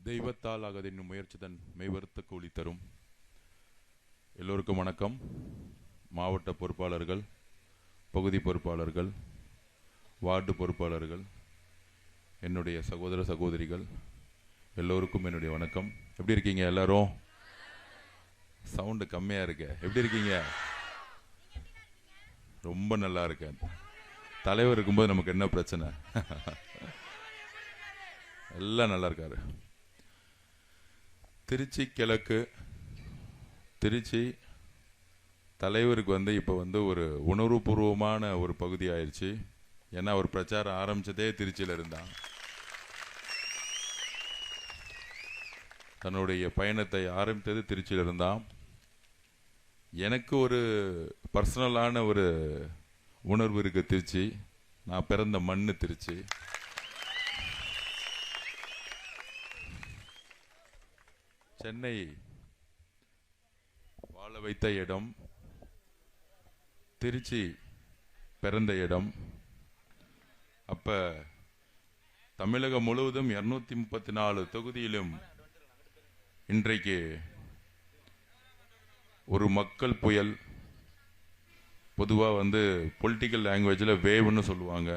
தெய்வத்தால் ஆகதென்னும் முயற்சி தன் மெய்வருத்த கூலி தரும். எல்லோருக்கும் வணக்கம். மாவட்ட பொறுப்பாளர்கள், பகுதி பொறுப்பாளர்கள், வார்டு பொறுப்பாளர்கள், என்னுடைய சகோதர சகோதரிகள் எல்லோருக்கும் என்னுடைய வணக்கம். எப்படி இருக்கீங்க எல்லாரும்? சவுண்டு கம்மியாக இருக்க. எப்படி இருக்கீங்க? ரொம்ப நல்லா இருக்கேன். தலைவர் இருக்கும்போது நமக்கு என்ன பிரச்சனை? எல்லாம் நல்லா இருக்காரு. திருச்சி கிழக்கு, திருச்சி தலைவருக்கு இப்போ ஒரு உணர்வுபூர்வமான ஒரு பகுதி ஆயிடுச்சு. ஏன்னா அவர் பிரச்சாரம் ஆரம்பிச்சதே திருச்சியில் இருந்தான். தன்னுடைய பயணத்தை ஆரம்பித்தது திருச்சியில் இருந்தான். எனக்கு ஒரு பர்சனலான ஒரு உணர்வு இருக்கு. திருச்சி, நான் பிறந்த மண்ணு திருச்சி. சென்னை வாழ வைத்த இடம், திருச்சி பிறந்த இடம். அப்ப தமிழகம் முழுவதும் 234 தொகுதியிலும் இன்றைக்கு ஒரு மக்கள் புயல். பொதுவாக பொலிட்டிக்கல் லாங்குவேஜில் வேவ்னு சொல்லுவாங்க,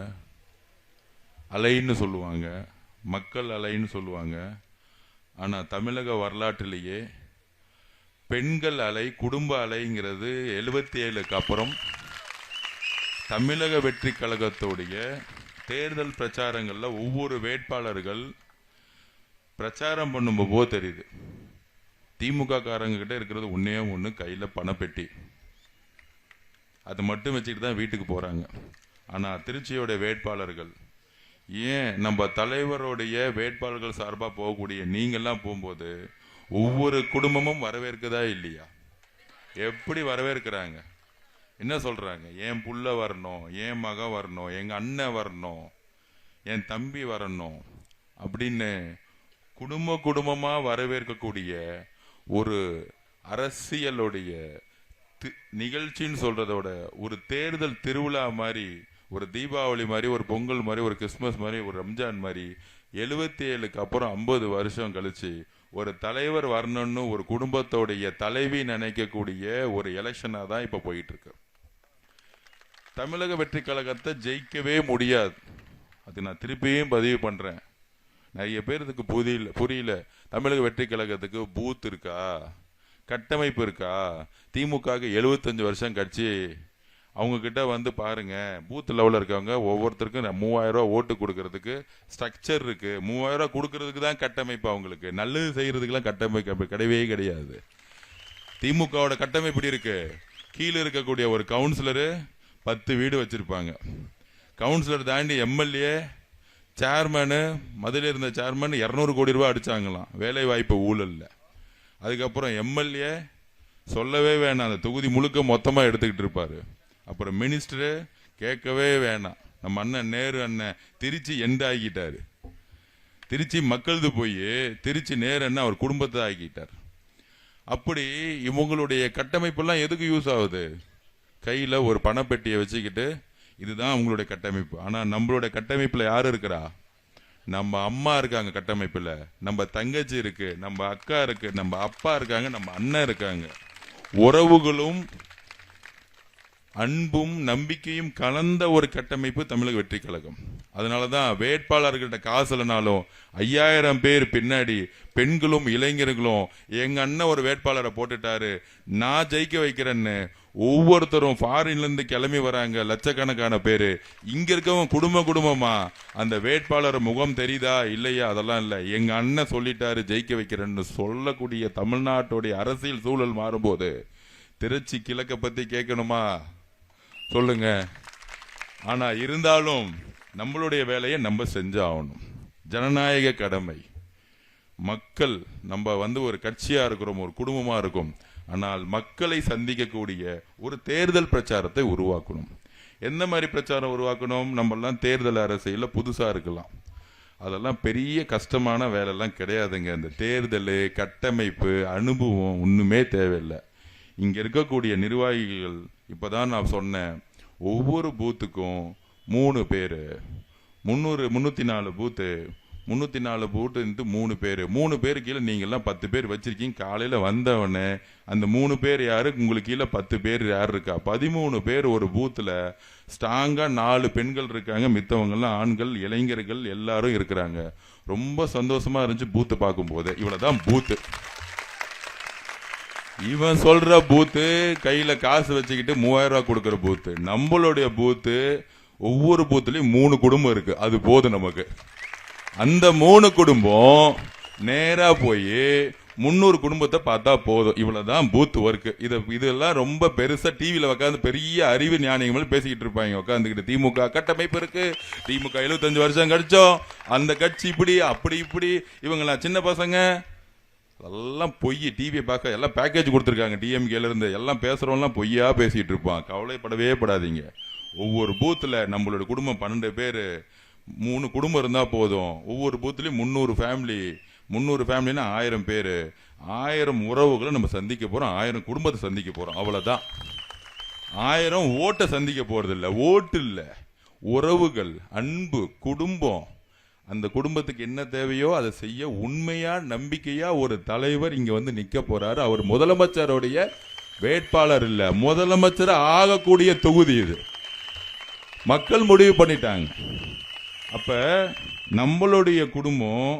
அலைன்னு சொல்லுவாங்க, மக்கள் அலைன்னு சொல்லுவாங்க. ஆனால் தமிழக வரலாற்றிலேயே பெண்கள் அலை, குடும்ப அலைங்கிறது 77க்கு அப்புறம் தமிழக வெற்றி கழகத்துடைய தேர்தல் பிரச்சாரங்களில் ஒவ்வொரு வேட்பாளர்கள் பிரச்சாரம் பண்ணும்போது தெரியுது. திமுக காரங்க கிட்ட இருக்கிறது ஒன்னே ஒன்று, கையில் பணப்பெட்டி. அது மட்டும் வச்சுக்கிட்டு தான் வீட்டுக்கு போகிறாங்க. ஆனால் திருச்சியோட வேட்பாளர்கள், ஏன் நம்ம தலைவருடைய வேட்பாளர்கள் சார்பாக போகக்கூடிய நீங்கள்லாம் போகும்போது ஒவ்வொரு குடும்பமும் வரவேற்குதா இல்லையா? எப்படி வரவேற்கிறாங்க? என்ன சொல்கிறாங்க? என் புள்ள வரணும், என் மகன் வரணும், எங்கள் அண்ணன் வரணும், என் தம்பி வரணும் அப்படின்னு குடும்பமாக வரவேற்கக்கூடிய ஒரு அரசியலுடைய நிகழ்ச்சின்னு சொல்கிறதோட ஒரு தேர்தல் திருவிழா மாதிரி, ஒரு தீபாவளி மாதிரி, ஒரு பொங்கல் மாதிரி, ஒரு கிறிஸ்மஸ் மாதிரி, ஒரு ரம்ஜான் மாதிரி 77க்கு அப்புறம் 50 வருஷம் கழிச்சு ஒரு தலைவர் வரணும்னு ஒரு குடும்பத்தோடைய தலைவி நினைக்கக்கூடிய ஒரு எலெக்ஷனாக தான் இப்போ போயிட்டு இருக்கு. தமிழக வெற்றி கழகத்தை ஜெயிக்கவே முடியாது. அது நான் திருப்பியும் பதிவு பண்ணுறேன். நிறைய பேருக்கு புரியல. தமிழக வெற்றி கழகத்துக்கு பூத் இருக்கா, கட்டமைப்பு இருக்கா? திமுக 75 வருஷம் கட்சி. அவங்க கிட்ட பாருங்க, பூத் லெவலில் இருக்கவங்க ஒவ்வொருத்தருக்கும் 3000 ரூபா ஓட்டு கொடுக்கறதுக்கு ஸ்ட்ரக்சர் இருக்கு. 3000 ரூபா கொடுக்கறதுக்கு தான் கட்டமைப்பு. அவங்களுக்கு நல்லது செய்யறதுக்குலாம் கட்டமைப்பு கிடையவே கிடையாது. திமுகவோட கட்டமைப்பு இப்படி இருக்கு. கீழே இருக்கக்கூடிய ஒரு கவுன்சிலரு 10 வீடு வச்சிருப்பாங்க. கவுன்சிலர் தாண்டி எம்எல்ஏ, சேர்மனு, மதுரையில் இருந்த சேர்மன் 200 கோடி ரூபாய் அடிச்சாங்களாம் வேலை வாய்ப்பு ஊழல்ல. அதுக்கப்புறம் எம்எல்ஏ சொல்லவே வேணாம், அந்த தொகுதி முழுக்க மொத்தமாக எடுத்துக்கிட்டு இருப்பாரு. அப்புறம் மினிஸ்டரு கேட்கவே வேணாம். நம்ம அண்ணன் நேரு அண்ணன் திருச்சி எந்த ஆகிட்டாரு. திருச்சி மக்களது போய் திருச்சி நேரு அண்ணன் அவர் குடும்பத்தை ஆக்கிட்டார். அப்படி இவங்களுடைய கட்டமைப்பெல்லாம் எதுக்கு யூஸ் ஆகுது? கையில் ஒரு பணப்பெட்டியை வச்சுக்கிட்டு இதுதான் அவங்களுடைய கட்டமைப்பு. ஆனால் நம்மளுடைய கட்டமைப்பில் யார் இருக்கிறா? நம்ம அம்மா இருக்காங்க கட்டமைப்பில், நம்ம தங்கச்சி இருக்கு, நம்ம அக்கா இருக்கு, நம்ம அப்பா இருக்காங்க, நம்ம அண்ணன் இருக்காங்க. உறவுகளும் அன்பும் நம்பிக்கையும் கலந்த ஒரு கட்டமைப்பு தமிழக வெற்றி கழகம். அதனாலதான் வேட்பாளர்கிட்ட காசு இல்லைனாலும் 5000 பேர் பின்னாடி பெண்களும் இளைஞர்களும் எங்க அண்ணன் ஒரு வேட்பாளரை போட்டுட்டாரு, நான் ஜெயிக்க வைக்கிறேன்னு ஒவ்வொருத்தரும் ஃபாரின்ல இருந்து கிளம்பி வராங்க. லட்சக்கணக்கான பேரு இங்க இருக்கவங்க குடும்பமா அந்த வேட்பாளர் முகம் தெரியுதா இல்லையா அதெல்லாம் இல்ல, எங்க அண்ணன் சொல்லிட்டாரு ஜெயிக்க வைக்கிறேன்னு சொல்லக்கூடிய தமிழ்நாட்டுடைய அரசியல் சூழல் மாறும்போது திருச்சி கிழக்க பத்தி கேட்கணுமா? சொல்லுங்க. ஆனா இருந்தாலும் நம்மளுடைய வேலையை நம்ம செஞ்சாகணும். ஜனநாயக கடமை. மக்கள் நம்ம ஒரு கட்சியா இருக்கிறோம், ஒரு குடும்பமா இருக்கும். ஆனால் மக்களை சந்திக்கக்கூடிய ஒரு தேர்தல் பிரச்சாரத்தை உருவாக்கணும். எந்த மாதிரி பிரச்சாரம் உருவாக்கணும்? நம்மெல்லாம் தேர்தல் அரசியல புதுசா இருக்கலாம், அதெல்லாம் பெரிய கஷ்டமான வேலைலாம் கிடையாதுங்க. இந்த தேர்தல் கட்டமைப்பு அனுபவம் ஒண்ணுமே தேவையில்லை. இங்க இருக்கக்கூடிய நிர்வாகிகள் இப்பதான் நான் சொன்னேன், ஒவ்வொரு பூத்துக்கும் 3 பேர், 304 பூத்து 304 பூட்டு 3 பேர் கீழே நீங்கள்லாம் 10 பேர் வச்சிருக்கீங்க. காலையில் வந்தவொடனே அந்த 3 பேர் யாரு, உங்களுக்கு கீழே 10 பேர் யார் இருக்கா? 13 பேர் ஒரு பூத்தில் ஸ்ட்ராங்காக 4 பெண்கள் இருக்காங்க, மித்தவங்கெல்லாம் ஆண்கள், இளைஞர்கள் எல்லாரும் இருக்கிறாங்க. ரொம்ப சந்தோஷமா இருந்துச்சு பூத்து பார்க்கும்போது. இவ்வளவுதான் பூத்து. இவன் சொல்ற பூத்து கையில காசு வச்சுக்கிட்டு 3000 ரூபாய் கொடுக்கற பூத்து. நம்மளுடைய பூத்து ஒவ்வொரு பூத்துலயும் 3 குடும்பம் இருக்கு. அது போதும் நமக்கு. அந்த 3 குடும்பம் நேரா போய் 300 குடும்பத்தை பார்த்தா போதும். இவ்வளவுதான் பூத் ஒர்க். இதெல்லாம் ரொம்ப பெருசா டிவியில உட்காந்து பெரிய அறிவு ஞானிகள் பேசிக்கிட்டு இருப்பாங்க உட்காந்துக்கிட்டு. திமுக கட்டமைப்பு இருக்கு, திமுக 75 வருஷம் கழிச்சோம், அந்த கட்சி இப்படி அப்படி இப்படி. இவங்கெல்லாம் சின்ன பசங்க, எல்லாம் பொய். டிவியை பார்க்க எல்லாம் பேக்கேஜ் கொடுத்துருக்காங்க டிஎம்கேல இருந்து. எல்லாம் பேசுறவங்கலாம் பொய்யா பேசிட்டு இருப்பான். கவலைப்படவே படாதீங்க. ஒவ்வொரு பூத்துல நம்மளோட குடும்பம் 12 பேர், 3 குடும்பம் இருந்தா போதும். ஒவ்வொரு பூத்துலயும் 300 ஃபேமிலி. 300 ஃபேமிலினா 1000 பேர், 1000 உறவுகளை நம்ம சந்திக்க போறோம், 1000 குடும்பத்தை சந்திக்க போறோம். அவ்வளவுதான். 1000 ஓட்டை சந்திக்க போறது இல்ல. ஓட்டு இல்ல, உறவுகள், அன்பு, குடும்பம். அந்த குடும்பத்துக்கு என்ன தேவையோ அதை செய்ய உண்மையா நம்பிக்கையா ஒரு தலைவர் இங்க வந்து நிக்க போறாரு. அவர் முதலமைச்சருடைய வேட்பாளர் இல்ல, முதலமைச்சர் ஆகக்கூடிய தொகுதி இது. மக்கள் முடிவு பண்ணிட்டாங்க. அப்ப நம்மளுடைய குடும்பம்,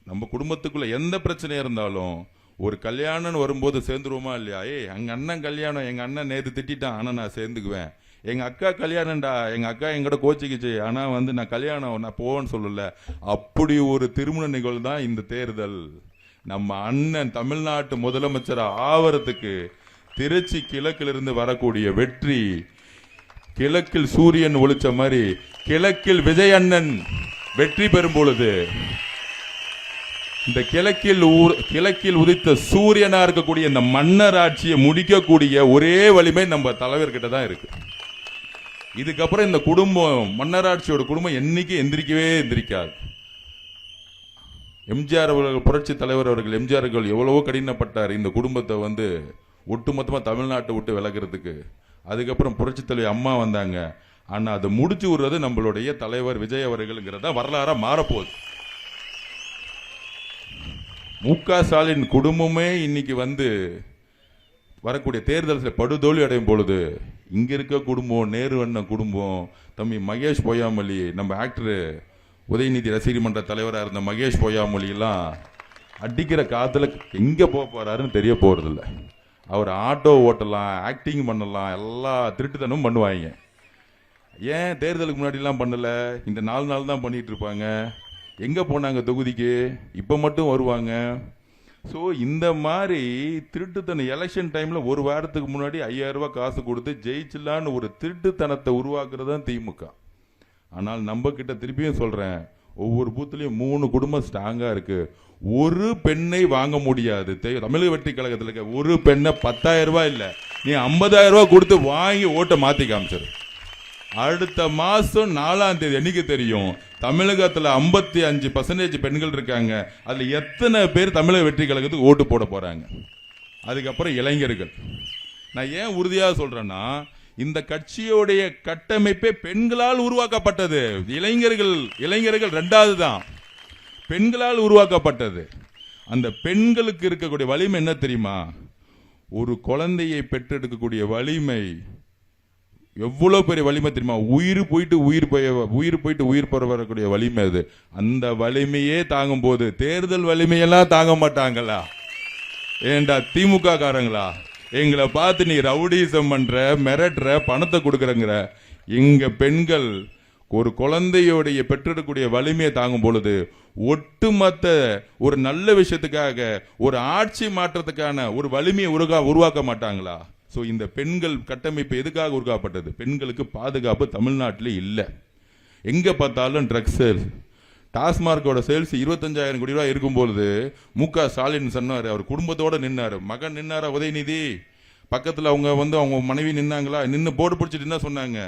நம்ம குடும்பத்துக்குள்ள எந்த பிரச்சனையா இருந்தாலும் ஒரு கல்யாணம் வரும்போது சேர்ந்துருவோமா இல்லையா? எங்க அண்ணன் கல்யாணம், எங்க அண்ணன் நேத்து திட்டான், ஆனா நான் சேர்ந்துக்குவேன். எங்க அக்கா கல்யாணம்டா, எங்க அக்கா எங்கட கோச்சிக்குச்சு, ஆனா வந்து நான் கல்யாணம் நான் போவேன்னு சொல்லல. அப்படி ஒரு திருமண நிகழ்வு தான் இந்த தேர்தல். நம்ம அண்ணன் தமிழ்நாட்டு முதலமைச்சர் ஆவறதுக்கு திருச்சி கிழக்கிலிருந்து வரக்கூடிய வெற்றி, கிழக்கில் சூரியன் ஒளிச்ச மாதிரி கிழக்கில் விஜய் அண்ணன் வெற்றி பெறும் பொழுது இந்த கிழக்கில் உதித்த சூரியனா இருக்கக்கூடிய இந்த மன்னர் ஆட்சியை முடிக்கக்கூடிய ஒரே வலிமை நம்ம தலைவர்கிட்ட தான் இருக்கு. இதுக்கப்புறம் இந்த குடும்பம், மன்னராட்சியோட குடும்பம் என்னைக்கு எந்திரிக்காது. எம்ஜிஆர் அவர்கள், புரட்சி தலைவர் அவர்கள், எம்ஜிஆர் அவர்கள் எவ்வளவோ கடினப்பட்டார் இந்த குடும்பத்தை வந்து ஒட்டுமொத்தமா தமிழ்நாட்டை விட்டு விலகிறதுக்கு. அதுக்கப்புறம் புரட்சி தலைவர் அம்மா வந்தாங்க. ஆனா அதை முடிச்சு விடுறது நம்மளுடைய தலைவர் விஜய் அவர்கள்ங்கிறத வரலாறா மாறப்போகுது. மு.க. ஸ்டாலின் குடும்பமே இன்னைக்கு வந்து வரக்கூடிய தேர்தலில் படுதோல்வி அடையும் பொழுது இங்க இருக்க குடும்பம், நேரு அண்ணன் குடும்பம், தம்பி மகேஷ் பொய்யாமொழி, நம்ம ஆக்டர் உதயநிதி ரசிகர் மன்ற தலைவராக இருந்த மகேஷ் பொய்யாமொழி எல்லாம் அடிக்கிற காத்துல எங்க போறாருன்னு தெரிய போறது இல்லை. அவர் ஆட்டோ ஓட்டலாம், ஆக்டிங் பண்ணலாம், எல்லா திருட்டுத்தனமும் பண்ணுவாங்க. ஏன் தேர்தலுக்கு முன்னாடிலாம் பண்ணல? இந்த 4 நாள் தான் பண்ணிட்டு இருப்பாங்க. எங்க போனாங்க தொகுதிக்கு? இப்ப மட்டும் வருவாங்க. ஸோ இந்த மாதிரி திருட்டுத்தனம் எலெக்ஷன் டைம்ல ஒரு வாரத்துக்கு முன்னாடி 5000 ரூபாய் காசு கொடுத்து ஜெயிச்சிடலான்னு ஒரு திருட்டுத்தனத்தை உருவாக்குறது தான் திமுக. ஆனால் நம்ம கிட்ட திருப்பியும் சொல்றேன், ஒவ்வொரு பூத்துலயும் 3 குடும்பம் ஸ்ட்ராங்கா இருக்கு. ஒரு பெண்ணை வாங்க முடியாது. தமிழக வெற்றி கழகத்தில் இருக்க ஒரு பெண்ணை 10,000 ரூபாய் இல்ல, நீ 50,000 ரூபாய் கொடுத்து வாங்கி ஓட்டை மாத்தி காமிச்சிரு. அடுத்த மாசம் 4ஆம் தேதி என்னைக்கு தெரியும்? தமிழகத்துல 55% பெண்கள் இருக்காங்க. அதுல எத்தனை பேர் தமிழக வெற்றி கழகத்துக்கு ஓட்டு போட போறாங்க? அதுக்கப்புறம் இளைஞர்கள். நான் ஏன் உறுதியாக சொல்றேன்னா, இந்த கட்சியோடைய கட்டமைப்பே பெண்களால் உருவாக்கப்பட்டது. இளைஞர்கள் 2வது தான், பெண்களால் உருவாக்கப்பட்டது. அந்த பெண்களுக்கு இருக்கக்கூடிய வலிமை என்ன தெரியுமா? ஒரு குழந்தையை பெற்றெடுக்கக்கூடிய வலிமை எவ்வளவு பெரிய வலிமை தெரியுமா? உயிர் போயிட்டு உயிர் பெற வரக்கூடிய வலிமை அது. அந்த வலிமையே தாங்கும் போது தேர்தல் வலிமையெல்லாம் தாங்க மாட்டாங்களா? ஏண்டா திமுக காரங்களா, எங்களை பார்த்து நீ ரவுடிசம் பண்ற, மிரட்டுற, பணத்தை கொடுக்குறங்கிற. எங்க பெண்கள் ஒரு குழந்தையோடைய பெற்றெடுக்கக்கூடிய வலிமையை தாங்கும் பொழுது ஒட்டுமொத்த ஒரு நல்ல விஷயத்துக்காக, ஒரு ஆட்சி மாற்றத்துக்கான ஒரு வலிமையை உருவாக்க மாட்டாங்களா? ஸோ இந்த பெண்கள் கட்டமைப்பு எதுக்காக உருவாக்கப்பட்டது? பெண்களுக்கு பாதுகாப்பு தமிழ்நாட்டில் இல்லை. எங்க பார்த்தாலும் ட்ரக்ஸ் சேல்ஸ், டாஸ்மார்க்கோட சேல்ஸ் 25,000 கோடி ரூபாய் இருக்கும்போது மு.க. ஸ்டாலின் சொன்னார், அவர் குடும்பத்தோட நின்னாரு. மகன் நின்னாரா? உதயநிதி பக்கத்தில் அவங்க மனைவி நின்னாங்களா? நின்று போர்டு பிடிச்சிட்டு என்ன சொன்னாங்க?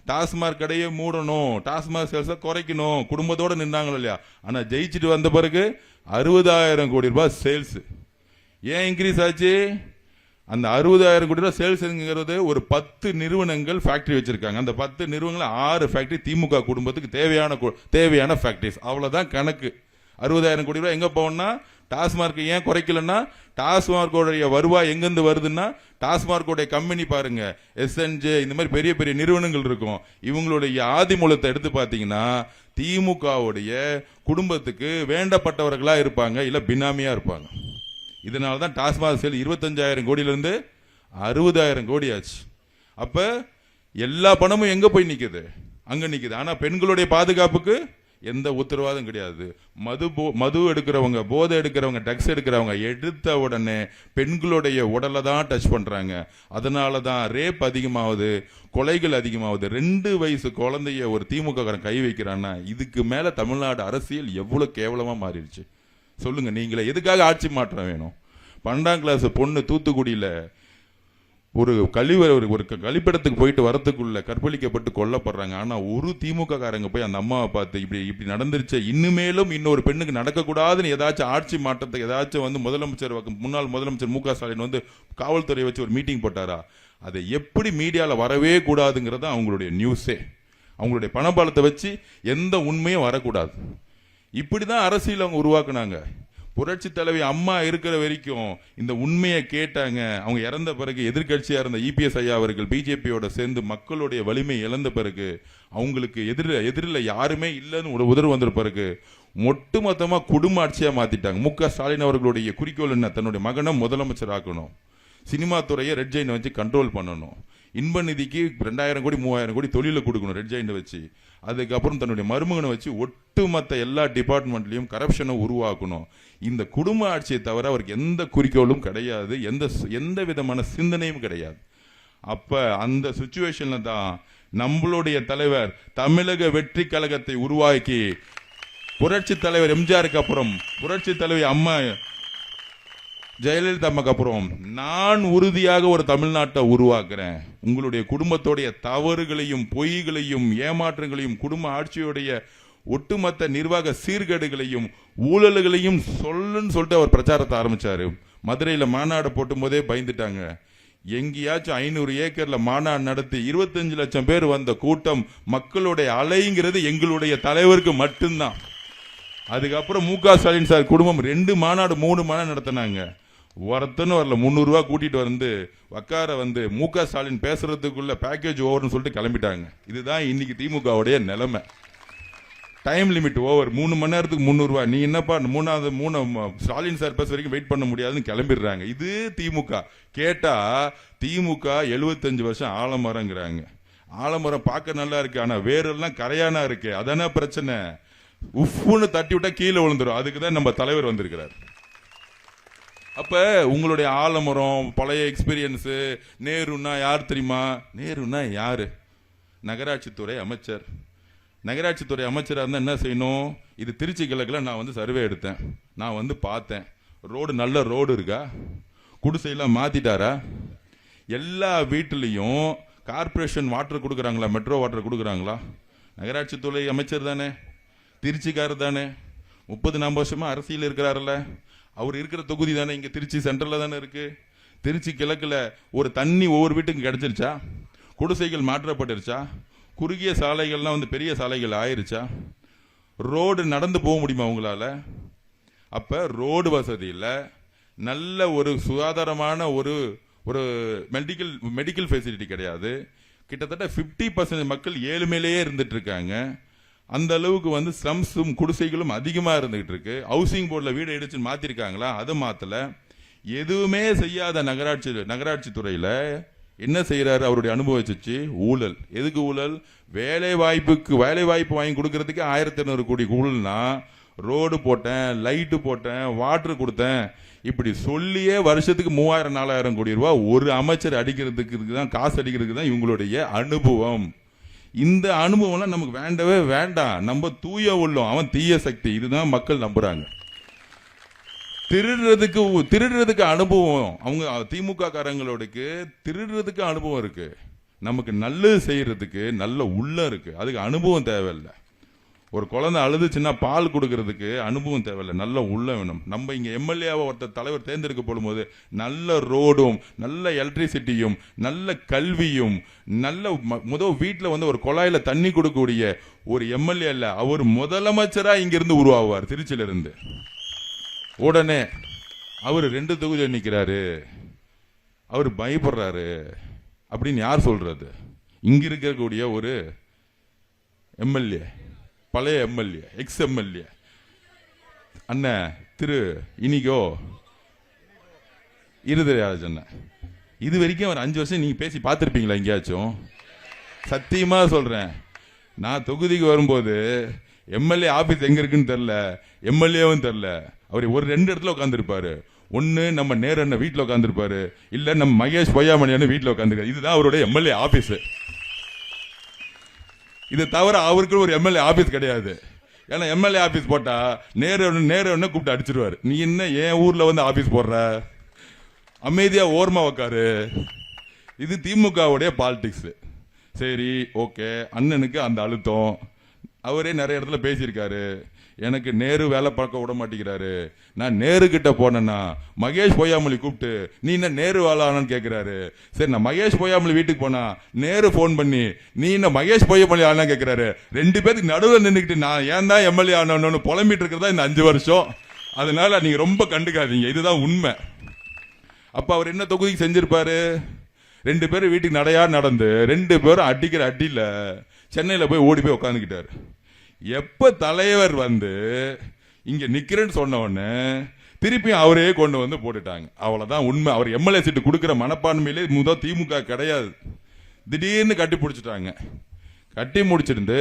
டாஸ்மார்க் கடையை மூடணும், டாஸ்மார்க் சேல்ஸை குறைக்கணும், குடும்பத்தோட நின்னாங்களோ இல்லையா? ஆனால் ஜெயிச்சுட்டு வந்த பிறகு 60,000 கோடி ரூபாய் சேல்ஸ். ஏன் இன்க்ரீஸ் ஆச்சு? அந்த 60,000 கோடி ரூபாய் சேல்ஸ்ங்கிறது ஒரு 10 நிறுவனங்கள் ஃபேக்டரி வச்சிருக்காங்க. அந்த 10 நிறுவனங்கள் 6 ஃபேக்டரி திமுக குடும்பத்துக்கு தேவையான ஃபேக்டரிஸ். அவ்வளவுதான் கணக்கு. 60,000 கோடி ரூபாய் எங்க போகணும்னா, டாஸ்மார்க் ஏன் குறைக்கலன்னா, டாஸ்மார்க்கோடைய வருவாய் எங்கிருந்து வருதுன்னா, டாஸ்மார்க்கோடைய கம்பெனி பாருங்க, எஸ்என்ஜே, இந்த மாதிரி பெரிய பெரிய நிறுவனங்கள் இருக்கும். இவங்களுடைய ஆதி மூலத்தை எடுத்து பார்த்தீங்கன்னா திமுகவுடைய குடும்பத்துக்கு வேண்டப்பட்டவர்களா இருப்பாங்க, இல்ல பினாமியா இருப்பாங்க. இதனாலதான் டாஸ்மாக் சேல் 25,000 கோடியிலிருந்து 60,000 கோடி ஆச்சு. அப்ப எல்லா பணமும் எங்க போய் நிக்குது? அங்க நிக்குது. ஆனா பெண்களுடைய பாதுகாப்புக்கு எந்த உத்தரவாதம் கிடையாது. மது எடுக்கிறவங்க, போதை எடுக்கிறவங்க, ட்ரக்ஸ் எடுக்கிறவங்க எடுத்த உடனே பெண்களுடைய உடலை தான் டச் பண்றாங்க. அதனாலதான் ரேப் அதிகமாகுது, கொலைகள் அதிகமாகுது. 2 வயசு குழந்தைய ஒரு திமுக கை வைக்கிறான்னா இதுக்கு மேல தமிழ்நாடு அரசியல் எவ்வளவு கேவலமா மாறிடுச்சு சொல்லுங்க நீங்களே. எதுக்காக ஆட்சி மாற்றம் வேணும்? 12ஆம் கிளாஸ் பொண்ணு தூத்துக்குடியில ஒரு கழிப்பிடத்துக்கு போயிட்டு வரத்துக்குள்ள கற்பழிக்கப்பட்டு கொல்லப்படுறாங்க. ஆனா ஒரு திமுக காரங்க போய் அந்த அம்மாவை பார்த்து இப்படி நடந்துருச்சு, இன்னுமேலும் இன்னொரு பெண்ணுக்கு நடக்கக்கூடாதுன்னு ஏதாச்சும் ஆட்சி மாற்றத்தை ஏதாச்சும் முன்னாள் முதலமைச்சர் மு க ஸ்டாலின் காவல்துறையை வச்சு ஒரு மீட்டிங் போட்டாரா? அதை எப்படி மீடியால வரவே கூடாதுங்கிறத அவங்களுடைய நியூஸே. அவங்களுடைய பணபலத்தை வச்சு எந்த உண்மையும் வரக்கூடாது. இப்படிதான் அரசியல் அவங்க உருவாக்குனாங்க. புரட்சி தலைவி அம்மா இருக்கிற வரைக்கும் இந்த உண்மையை கேட்டாங்க. அவங்க இறந்த பிறகு எதிர்கட்சியா இருந்த இபிஎஸ் ஐயா அவர்கள் பிஜேபியோட சேர்ந்து மக்களுடைய வலிமை இழந்த பிறகு, அவங்களுக்கு எதிரில் யாருமே இல்லைன்னு உதர்வு வந்த பிறகு ஒட்டுமொத்தமா குடும்ப ஆட்சியா மாத்திட்டாங்க. மு க ஸ்டாலின் அவர்களுடைய குறிக்கோள் என்ன? தன்னுடைய மகனை முதலமைச்சர் ஆக்கணும், சினிமா துறையை ரெட் ஜெயினை வச்சு கண்ட்ரோல் பண்ணணும், இன்ப நிதிக்கு 2,000 கோடி 3,000 கோடி தொழில கொடுக்கணும் ரெட் ஜெயினை வச்சு, அதுக்கப்புறம் தன்னுடைய மருமகனை வச்சு ஒட்டுமொத்த எல்லா டிபார்ட்மெண்ட்லயும் கரப்ஷனை உருவாக்கணும். இந்த குடும்ப ஆட்சியை தவிர அவருக்கு எந்த குறிக்கோளும் கிடையாது, எந்த விதமான சிந்தனையும் கிடையாது. அப்ப அந்த சிச்சுவேஷன்ல தான் நம்மளுடைய தலைவர் தமிழக வெற்றி கழகத்தை உருவாக்கி புரட்சி தலைவர் எம்ஜிஆருக்கு அப்புறம் புரட்சி தலைவி அம்மா ஜெயலலிதா அம்மாக்கு அப்புறம் நான் உறுதியாக ஒரு தமிழ்நாட்டை உருவாக்குறேன். உங்களுடைய குடும்பத்துடைய தவறுகளையும் பொய்களையும் ஏமாற்றங்களையும் குடும்ப ஆட்சியுடைய ஒட்டுமொத்த நிர்வாக சீர்கேடுகளையும் ஊழல்களையும் சொல்லிட்டு அவர் பிரச்சாரத்தை ஆரம்பிச்சாரு. மதுரையில மாநாடு போட்டும் போதே பயந்துட்டாங்க. எங்கேயாச்சும் 500 ஏக்கர்ல மாநாடு நடத்தி 25 லட்சம் பேர் வந்த கூட்டம் மக்களுடைய அலைங்கிறது எங்களுடைய தலைவருக்கு மட்டும்தான். அதுக்கப்புறம் மு க ஸ்டாலின் சார் குடும்பம் 2 மாநாடு 3 மாநாடு நடத்தினாங்க. ஒருத்தனும் வரல. 300 ரூபாய் கூட்டிட்டு உக்கார மு க ஸ்டாலின் பேசுறதுக்குள்ள பேக்கேஜ் ஓவர்னு சொல்லிட்டு கிளம்பிட்டாங்க. இதுதான் இன்னைக்கு திமுகவுடைய நிலைமை. Time limit over. 3 மணி நேரத்துக்கு 300 ரூபாய். நீ என்னப்பா 3 ஸ்டாலின் சார் பேச வரைக்கும் வெயிட் பண்ண முடியாதுன்னு கிளம்பிடுறாங்க. இது திமுக. கேட்டா திமுக 75 வருஷம் ஆலமரங்கிறாங்க. ஆலமரம் பார்க்க நல்லா இருக்கு, ஆனா வேரெல்லாம் கரையானா இருக்கு. அதான பிரச்சனை. உஃப்னு தட்டி விட்டா கீழே விழுந்துரும். அதுக்குதான் நம்ம தலைவர் வந்திருக்கிறார். அப்ப உங்களுடைய ஆலமரம் பழைய எக்ஸ்பீரியன்ஸ். நேருன்னா யார் தெரியுமா? நேருன்னா யாரு? நகராட்சித்துறை அமைச்சர். நகராட்சித்துறை அமைச்சராக இருந்தால் என்ன செய்யணும்? இது திருச்சி கிழக்குல நான் சர்வே எடுத்தேன். நான் பார்த்தேன். ரோடு நல்ல ரோடு இருக்கா? குடிசையெல்லாம் மாத்திட்டாரா? எல்லா வீட்டிலையும் கார்பரேஷன் வாட்டர் கொடுக்குறாங்களா? மெட்ரோ வாட்டர் கொடுக்குறாங்களா? நகராட்சித்துறை அமைச்சர் தானே, திருச்சிக்காரர் தானே, 30-40 வருஷமா அரசியல் இருக்கிறாருல்ல. அவர் இருக்கிற தொகுதி தானே இங்க திருச்சி சென்ட்ரல்ல தானே இருக்கு. திருச்சி கிழக்குல ஒரு தண்ணி ஒவ்வொரு வீட்டுக்கு கிடைச்சிருச்சா? குடிசைகள் மாற்றப்பட்டுருச்சா? குறுகிய சாலைகள்லாம் பெரிய சாலைகள் ஆயிருச்சா? ரோடு நடந்து போக முடியுமா உங்களால? அப்ப ரோடு வசதி இல்ல, நல்ல ஒரு சுகாதாரமான ஒரு மெடிக்கல் ஃபெசிலிட்டி கிடையாது. கிட்டத்தட்ட 50% மக்கள் ஏழ்மையிலேயே இருந்துட்டு இருக்காங்க. அந்த அளவுக்கு ஸ்லம்ஸும் குடிசைகளும் அதிகமா இருந்துகிட்டு இருக்கு. ஹவுசிங் போர்டில் வீடு எடுத்து மாத்திருக்காங்களா? அதை மாத்தல. எதுவுமே செய்யாத நகராட்சி துறையில என்ன செய்யறாரு? அவருடைய அனுபவம் வச்சு ஊழல். எதுக்கு ஊழல்? வேலை வாய்ப்பு வாங்கி கொடுக்கறதுக்கு 1,200 கோடி ஊழல்னா, ரோடு போட்டேன், லைட்டு போட்டேன், வாட்டர் கொடுத்தேன், இப்படி சொல்லியே வருஷத்துக்கு 3,000-4,000 கோடி ரூபாய் ஒரு அமைச்சர் அடிக்கிறதுக்கு தான், காசு அடிக்கிறதுக்கு தான் இவங்களுடைய அனுபவம். இந்த அனுபவம்லாம் நமக்கு வேண்டவே வேண்டாம். நம்ம தூய உள்ளோம், அவன் தீய சக்தி. இதுதான் மக்கள் நம்புறாங்க. திருடுறதுக்கு அனுபவம். அவங்க திமுக காரங்களோடுக்கு திருடுறதுக்கு அனுபவம் இருக்கு. நமக்கு நல்லது செய்யறதுக்கு நல்ல உள்ள இருக்கு. அதுக்கு அனுபவம் தேவையில்லை. ஒரு குழந்தை அழுதுச்சுன்னா பால் கொடுக்கறதுக்கு அனுபவம் தேவையில்லை, நல்ல உள்ள வேணும். நம்ம இங்கே எம்எல்ஏவை ஒருத்தர் தலைவர் தேர்ந்தெடுக்க போடும்போது நல்ல ரோடும் நல்ல எலக்ட்ரிசிட்டியும் நல்ல கல்வியும் நல்ல முதல் வீட்டில் வந்து ஒரு குழாயில் தண்ணி கொடுக்கக்கூடிய ஒரு எம்எல்ஏ இல்லை, அவர் முதலமைச்சராக இங்கிருந்து உருவாகுவார். திருச்சியிலிருந்து உடனே அவர் 2 தொகுதி நிற்கிறாரு, அவர் பயப்படுறாரு அப்படின்னு யார் சொல்றது? இங்க இருக்கக்கூடிய ஒரு எம்எல்ஏ, பழைய எம்எல்ஏ, எக்ஸ் எம்எல்ஏ அண்ணன் திரு இனிகோ இருதராஜன், இது வரைக்கும் ஒரு 5 வருஷம் நீங்க பேசி பார்த்துருப்பீங்களா எங்கேயாச்சும்? சத்தியமா சொல்றேன், நான் தொகுதிக்கு வரும்போது எம்எல்ஏ ஆபீஸ் எங்க இருக்குன்னு தெரியல, எம்எல்ஏவும் தெரியல. அவர் ஒரு 2 இடத்துல உட்காந்துருப்பாரு. ஒன்னு நம்ம நேரு அண்ணன் வீட்டில் உட்காந்துருப்பாரு, இல்ல நம்ம மகேஷ் பொய்யாமணி அண்ணன் வீட்டில் உட்காந்துருக்காரு. இதுதான் அவருடைய எம்எல்ஏ ஆபீஸ். இது தவிர அவருக்கு ஒரு எம்எல்ஏ ஆபீஸ் கிடையாது. ஏன்னா எம்எல்ஏ ஆபீஸ் போட்டா நேரு கூப்பிட்டு அடிச்சிருவாரு. நீ என்ன என் ஊர்ல வந்து ஆபீஸ் போடுற, அமைதியா ஓரமா உக்காரு. இது திமுகவுடைய பாலிடிக்ஸ். சரி, ஓகே, அண்ணனுக்கு அந்த அழுத்தம். அவரே நிறைய இடத்துல பேசியிருக்காரு, எனக்கு நேரு வேலை பார்க்க விட மாட்டேங்கிறாரு. நான் நேரு கிட்ட போனேன்னா மகேஷ் பொய்யாமொழி கூப்பிட்டு நீ என்ன நேரு வேலை ஆனான்னு கேட்கிறாரு. சரி, நான் மகேஷ் பொய்யாமொழி வீட்டுக்கு போனா நேரு போன் பண்ணி நீ என்ன மகேஷ் பொய்யாமொழி ஆனா கேட்கிறாரு. 2 பேருக்கு நடுவில் நின்றுக்கிட்டு நான் ஏன் தான் எம்எல்ஏ ஆனோன்னு புலம்பிட்டு இருக்கிறதா இந்த 5 வருஷம். அதனால நீங்க ரொம்ப கண்டுக்காதீங்க, இதுதான் உண்மை. அப்ப அவர் என்ன தொகுதிக்கு செஞ்சிருப்பாரு? 2 பேரும் வீட்டுக்கு நடையா நடந்து 2 பேரும் அடிக்கிற அடியில சென்னையில போய் ஓடி போய் உட்காந்துக்கிட்டாரு. எப்ப தலைவர் வந்து இங்க நிக்கிறேன்னு சொன்ன உடனே திருப்பியும் அவரே கொண்டு வந்து போட்டுட்டாங்க. அவ்வளவுதான் உண்மை. அவர் எம்எல்ஏ சீட்டு கொடுக்கிற மனப்பான்மையிலே முதல் திமுக கிடையாது. திடீர்னு கட்டி பிடிச்சிட்டாங்க. கட்டி முடிச்சிருந்து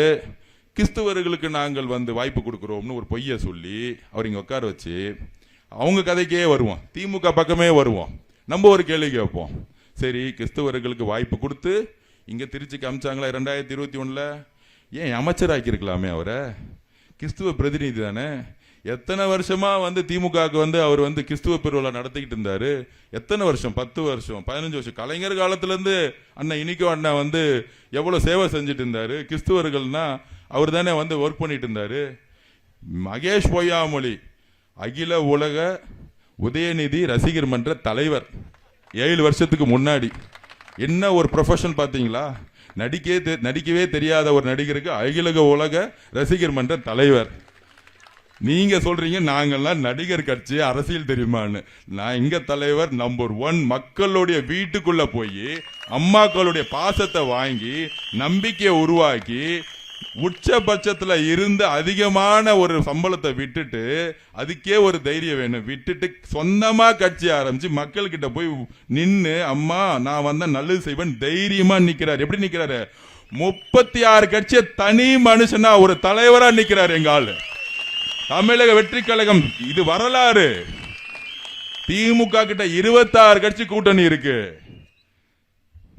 கிறிஸ்துவர்களுக்கு நாங்கள் வந்து வாய்ப்பு கொடுக்கிறோம்னு ஒரு பொய்யை சொல்லி அவர் இங்க உட்கார வச்சு அவங்க கதைக்கே வருவோம், திமுக பக்கமே வருவோம். நம்ம ஒரு கேள்வி கேட்போம், சரி கிறிஸ்துவர்களுக்கு வாய்ப்பு கொடுத்து இங்க திருச்சிக்கு அமிச்சாங்களா 2021? ஏன் அமைச்சராக்கி இருக்கலாமே அவரை? கிறிஸ்துவ பிரதிநிதி தானே. எத்தனை வருஷமா வந்து திமுகவுக்கு வந்து அவர் வந்து கிறிஸ்துவ பெருவிழா நடத்திக்கிட்டு இருந்தாரு. எத்தனை வருஷம்? 10 வருஷம், 15 வருஷம். கலைஞர் காலத்துல இருந்து அண்ணன் இனிக்கோ அண்ணா வந்து எவ்வளவு சேவை செஞ்சுட்டு இருந்தாரு. கிறிஸ்துவர்கள்னா அவர் தானே வந்து ஒர்க் பண்ணிட்டு இருந்தாரு. மகேஷ் பொய்யாமொழி அகில உலக உதயநிதி ரசிகர் மன்ற தலைவர் 7 வருஷத்துக்கு முன்னாடி. என்ன ஒரு ப்ரொஃபஷன் பாத்தீங்களா? நடிக்கவே தெரியாத ஒரு நடிகருக்கு அகில உலக ரசிகர் மன்ற தலைவர். நீங்க சொல்றீங்க நாங்கெல்லாம் நடிகர் கட்சி அரசியல் தெரியுமான்னு. நான் இங்க தலைவர் நம்பர் 1. மக்களுடைய வீட்டுக்குள்ள போய் அம்மாக்களுடைய பாசத்தை வாங்கி நம்பிக்கையை உருவாக்கி உச்சபட்சத்துல இருந்து அதிகமான ஒரு சம்பளத்தை விட்டுட்டு அதுக்கே ஒரு தைரியம் வேணும். விட்டுட்டு சொந்தமா கட்சி ஆரம்பிச்சு மக்கள் கிட்ட போய் நின்னு அம்மா நான் வந்த நல்லது செய்வேன் தைரியமா நிக்கிறாரு. எப்படி நிக்கிறாரு? 36 கட்சியை தனி மனுஷனா ஒரு தலைவரா நிக்கிறாரு எங்க ஆளு. தமிழக வெற்றி கழகம் இது வரலாறு. திமுக கிட்ட 26 கட்சி கூட்டணி இருக்கு.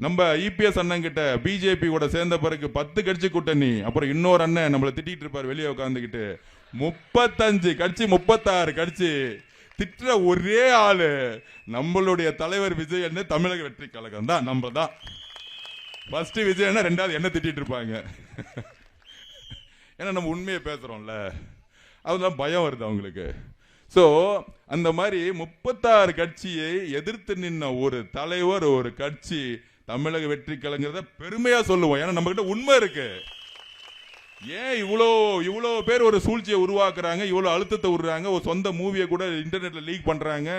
நம்ம இபிஎஸ் அண்ணன் கிட்ட பிஜேபி கூட சேர்ந்த பிறகு 10 கட்சி கூட்டணி. அப்புறம் இன்னொரு அண்ணன் நம்மளை திட்டிட்டு இருப்பார் வெளியே உட்காந்துக்கிட்டு. 35 கட்சி 36 கட்சி திட்டுற ஒரே ஆளு நம்மளுடைய தலைவர் விஜய் அண்ணன். தமிழக வெற்றி கழகம் தான் நம்ம தான். ஃபர்ஸ்ட் விஜய் அண்ணன், 2வது என்ன திட்டிட்டு இருப்பாங்க. ஏன்னா நம்ம உண்மையை பேசுறோம்ல, அதுதான் பயம் வருது அவங்களுக்கு. சோ அந்த மாதிரி 36 கட்சியை எதிர்த்து நின்ன ஒரு தலைவர், ஒரு கட்சி தமிழக வெற்றி கழகங்கிறத பெருமையா சொல்லுவோம். ஏன்னா நம்ம கிட்ட உண்மை இருக்கு. ஏன் இவ்வளோ பேர் ஒரு சூழ்ச்சியை உருவாக்குறாங்க, இவ்வளவு அழுத்தத்தை விடுறாங்க, ஒரு சொந்த மூவியை கூட இன்டர்நெட்ல லீக் பண்றாங்க,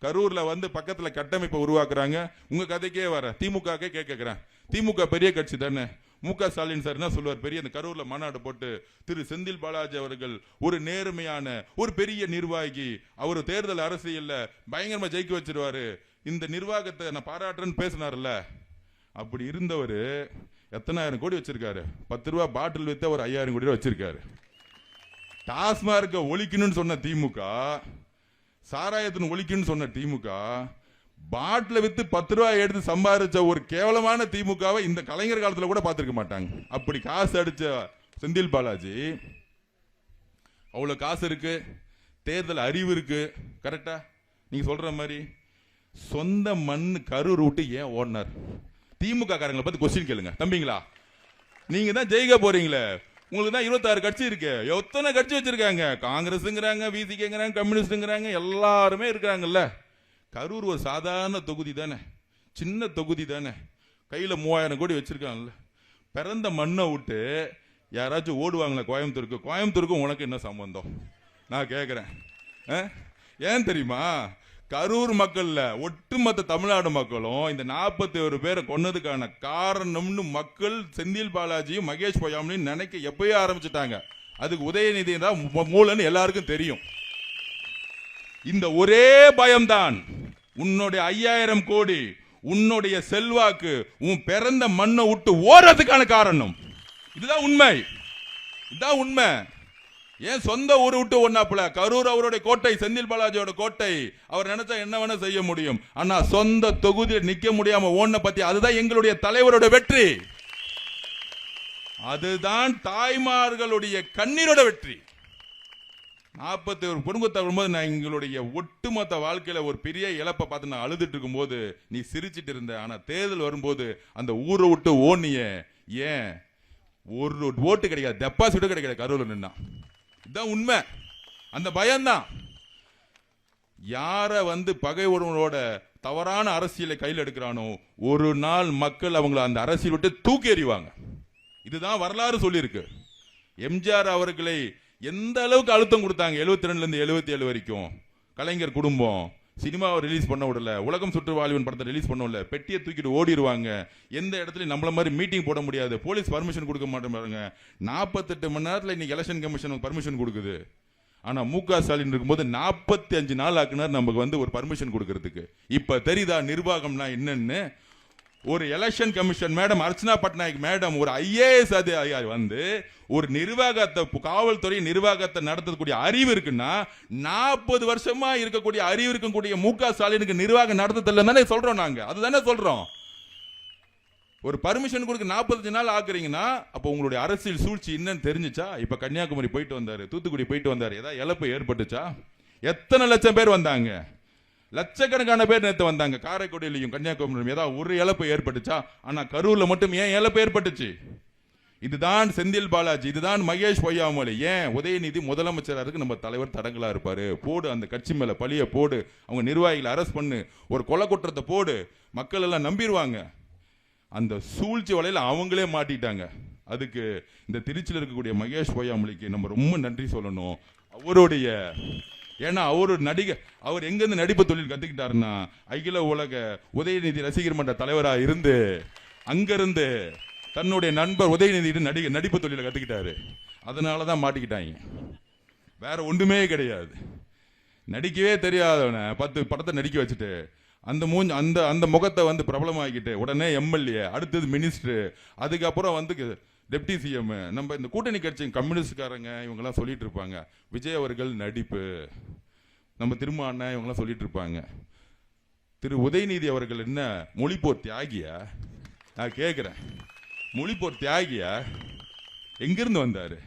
கரூர்ல வந்து பக்கத்துல கட்டமைப்பை உருவாக்குறாங்க. உங்க கதைக்கே வர திமுக கேட்கிறேன். திமுக பெரிய கட்சி தானே. முக ஸ்டாலின் சார் என்ன சொல்லுவார்? பெரிய அந்த கரூர்ல மாநாடு போட்டு திரு செந்தில் பாலாஜி அவர்கள் ஒரு நேர்மையான ஒரு பெரிய நிர்வாகி, அவர் தேர்தல் அரசியல்ல பயங்கரமா ஜெயிக்க வச்சிருவாரு, இந்த நிர்வாகத்தை நான் பாராட்டுறேன்னு பேசினார்ல. அப்படி இருந்தவர் எத்தனாயிரம் கோடி வச்சிருக்காரு? 10 ரூபாய் பாட்டில் வித்த ஒரு 5000 கோடி வச்சிருக்காரு. டாஸ்மார்க்க ஒழிக்கணும்னு சொன்ன திமுக, சாராயத்தின் ஒழிக்கணும்னு சொன்ன திமுக, பாட்டில் வித்து 10 ரூபாய் எடுத்து சம்பாதிச்ச ஒரு கேவலமான திமுகவை இந்த கலைஞர் காலத்துல கூட பார்த்திருக்க மாட்டாங்க. அப்படி காசு அடிச்ச செந்தில் பாலாஜி, அவ்வளவு காசு இருக்கு, தேர்தல் அறிவு இருக்கு. கரெக்டா நீங்க சொல்ற மாதிரி சொந்த மண் கரூர் விட்டு ஏன் ஓடினார்? திமுக காரங்களை பத்தி கொஸ்டின் கேளுங்க. தம்பிங்களா, நீங்க தான் ஜெயிக்க போறீங்களே, உங்களுக்கு தான் 26 கட்சி இருக்கு. எத்தனை கட்சி வச்சிருக்காங்க? காங்கிரஸுங்கிறாங்க, விசிகேங்கிறாங்க, கம்யூனிஸ்டுங்கிறாங்க, எல்லாருமே இருக்காங்கல்ல. கரூர் ஒரு சாதாரண தொகுதி தானே, சின்ன தொகுதி தானே, கையில் 3000 கோடி வச்சிருக்காங்கல்ல. பிறந்த மண்ணை விட்டு யாராச்சும் ஓடுவாங்களே கோயம்புத்தூருக்கு? கோயம்புத்தூருக்கும் உனக்கு என்ன சம்பந்தம் நான் கேட்குறேன். ஏன் தெரியுமா? கரூர் மக்கள்ல ஒட்டுமொத்த தமிழ்நாடு மக்களும் இந்த 41 பேரை கொன்னதுக்கான காரணம்னு மக்கள் செந்தில் பாலாஜியும் மகேஷ் பொய்யாமலையும் நினைக்க எப்பயோ ஆரம்பிச்சுட்டாங்க. அதுக்கு உதயநிதி தான் மூலன்னு எல்லாருக்கும் தெரியும். இந்த ஒரே பயம்தான் உன்னுடைய 5000 கோடி, உன்னுடைய செல்வாக்கு, உன் பிறந்த மண்ணை விட்டு ஓடுறதுக்கான காரணம். இதுதான் உண்மை, இதுதான் உண்மை. ஏன் சொந்த ஊரை விட்டு ஒன்னாப்புல? கரூர் அவருடைய கோட்டை, செந்தில் பாலாஜியோட கோட்டை. அவர் நினைச்சா என்ன வேணா செய்ய முடியும். ஆனா சொந்த தொகுதியில் நிக்க முடியாம ஓன பத்தி, அதுதான் எங்களுடைய தலைவரோட வெற்றி. அதுதான் தாய்மார்களுடைய கண்ணீரோட வெற்றி. 41 குடும்பத்தை வரும்போது நான் எங்களுடைய ஒட்டுமொத்த வாழ்க்கையில ஒரு பெரிய இழப்பை பார்த்து நான் அழுதுட்டு இருக்கும் போது நீ சிரிச்சிட்டு இருந்த. ஆனா தேர்தல் வரும்போது அந்த ஊரை விட்டு ஓனிய. ஏன்? ஒரு ஓட்டு கிடைக்காது, டெபாசிட்டும் கிடைக்காது கரூர்ல நின்னா. இதுதான் உண்மை. அந்த பயம்தான் யார பகை ஒருவனோட தவறான அரசியலை கையில் எடுக்கிறானோ ஒரு நாள் மக்கள் அவங்களை அந்த அரசியல் விட்டு தூக்கி எறிவாங்க. இதுதான் வரலாறு சொல்லியிருக்கு. எம்ஜிஆர் அவர்களை எந்த அளவுக்கு அழுத்தம் கொடுத்தாங்க 72ல இருந்து 77 வரைக்கும். கலைஞர் குடும்பம் சினிமாவை ரிலீஸ் பண்ண விடல, உலகம் சுற்றுவாளிவன் படத்தை ரிலீஸ் பண்ண விடல, பெட்டியை தூக்கிட்டு ஓடிடுவாங்க. எந்த இடத்துலையும் நம்மள மாதிரி மீட்டிங் போட முடியாது, போலீஸ் பர்மிஷன் கொடுக்க மாட்டேங்க. 48 மணி நேரத்தில் இன்னைக்கு எலெக்ஷன் கமிஷன் பர்மிஷன் கொடுக்குது. ஆனா முக ஸ்டாலின் இருக்கும்போது 45 நாள் ஆக்குனார் நமக்கு ஒரு பர்மிஷன் கொடுக்கறதுக்கு. இப்ப தெரியுதா நிர்வாகம்னா என்னன்னு? ஒரு election commission madam Archana Patnaik madam ஒரு ஐஏஎஸ் அதிகாரி ஒரு நிர்வாகத்தை, காவல்துறை நிர்வாகத்தை நடத்தக்கூடிய அறிவு இருக்குன்னா 40 வருஷமா இருக்கக்கூடிய அறிவு இருக்கக்கூடிய முக ஸ்டாலினுக்கு நிர்வாகம் நடத்தல தானே சொல்றோம் நாங்க. அதுதானே சொல்றோம். ஒரு பர்மிஷன் கொடுக்க 45 நாள் ஆக்குறீங்கன்னா அப்போ உங்களுடைய அரசியல் சூழ்ச்சி என்னன்னு தெரிஞ்சுச்சா? இப்ப கன்னியாகுமரி போயிட்டு வந்தாரு, தூத்துக்குடி போயிட்டு வந்தாரு, ஏதாவது இழப்பு ஏற்பட்டுச்சா? எத்தனை லட்சம் பேர் வந்தாங்க? லட்சக்கணக்கான பேர் நேற்று வந்தாங்க. காரைக்குடியிலையும் கன்னியாகுமரியும் ஏதாவது ஒரு இழப்பு ஏற்பட்டுச்சா? ஆனா கரூர்ல மட்டும் ஏன் இழப்பு ஏற்பட்டுச்சு? இதுதான் செந்தில் பாலாஜி, இதுதான் மகேஷ் பொய்யாமலை. ஏன் உதயநிதி முதலமைச்சராக இருக்கு, நம்ம தலைவர் தடங்களா இருப்பாரு. போடு அந்த கட்சி மேல பழிய போடு, அவங்க நிர்வாகிகளை அரெஸ்ட் பண்ணு, ஒரு கொலை குற்றத்தை போடு, மக்கள் எல்லாம் நம்பிடுவாங்க. அந்த சூழ்ச்சி வலையில அவங்களே மாட்டிட்டாங்க. அதுக்கு இந்த திருச்சியில் இருக்கக்கூடிய மகேஷ் பொய்யாமலைக்கு நம்ம ரொம்ப நன்றி சொல்லணும். அவருடைய ஏன்னா அவர் நடிகை, அவர் எங்கிருந்து நடிப்பு தொழில் கத்துக்கிட்டாருன்னா அகில உலக உதயநிதி ரசிகர் மன்ற தலைவராக இருந்து அங்கிருந்து தன்னுடைய நண்பர் உதயநிதி நடிப்பு தொழிலை கத்துக்கிட்டாரு. அதனாலதான் மாட்டிக்கிட்டாங்க, வேற ஒன்றுமே கிடையாது. நடிக்கவே தெரியாதவனை 10 படத்தை நடிக்க வச்சுட்டு அந்த முகத்தை பிரபலமாக்கிட்டு உடனே எம்எல்ஏ, அடுத்தது மினிஸ்டர், அதுக்கப்புறம் டெப்டி சிஎம். நம்ம இந்த கூட்டணி கட்சி கம்யூனிஸ்ட்காரங்க இவங்கெல்லாம் சொல்லிட்டு இருப்பாங்க விஜய் அவர்கள் நடிப்பு, நம்ம திரும்ப அண்ணன் இவங்கெல்லாம் சொல்லிட்டு இருப்பாங்க. திரு உதயநிதி அவர்கள் என்ன மொழிப்போர் தியாகியா? நான் கேட்கிறேன், மொழிப்போர் தியாகியா? எங்கிருந்து வந்தாரு?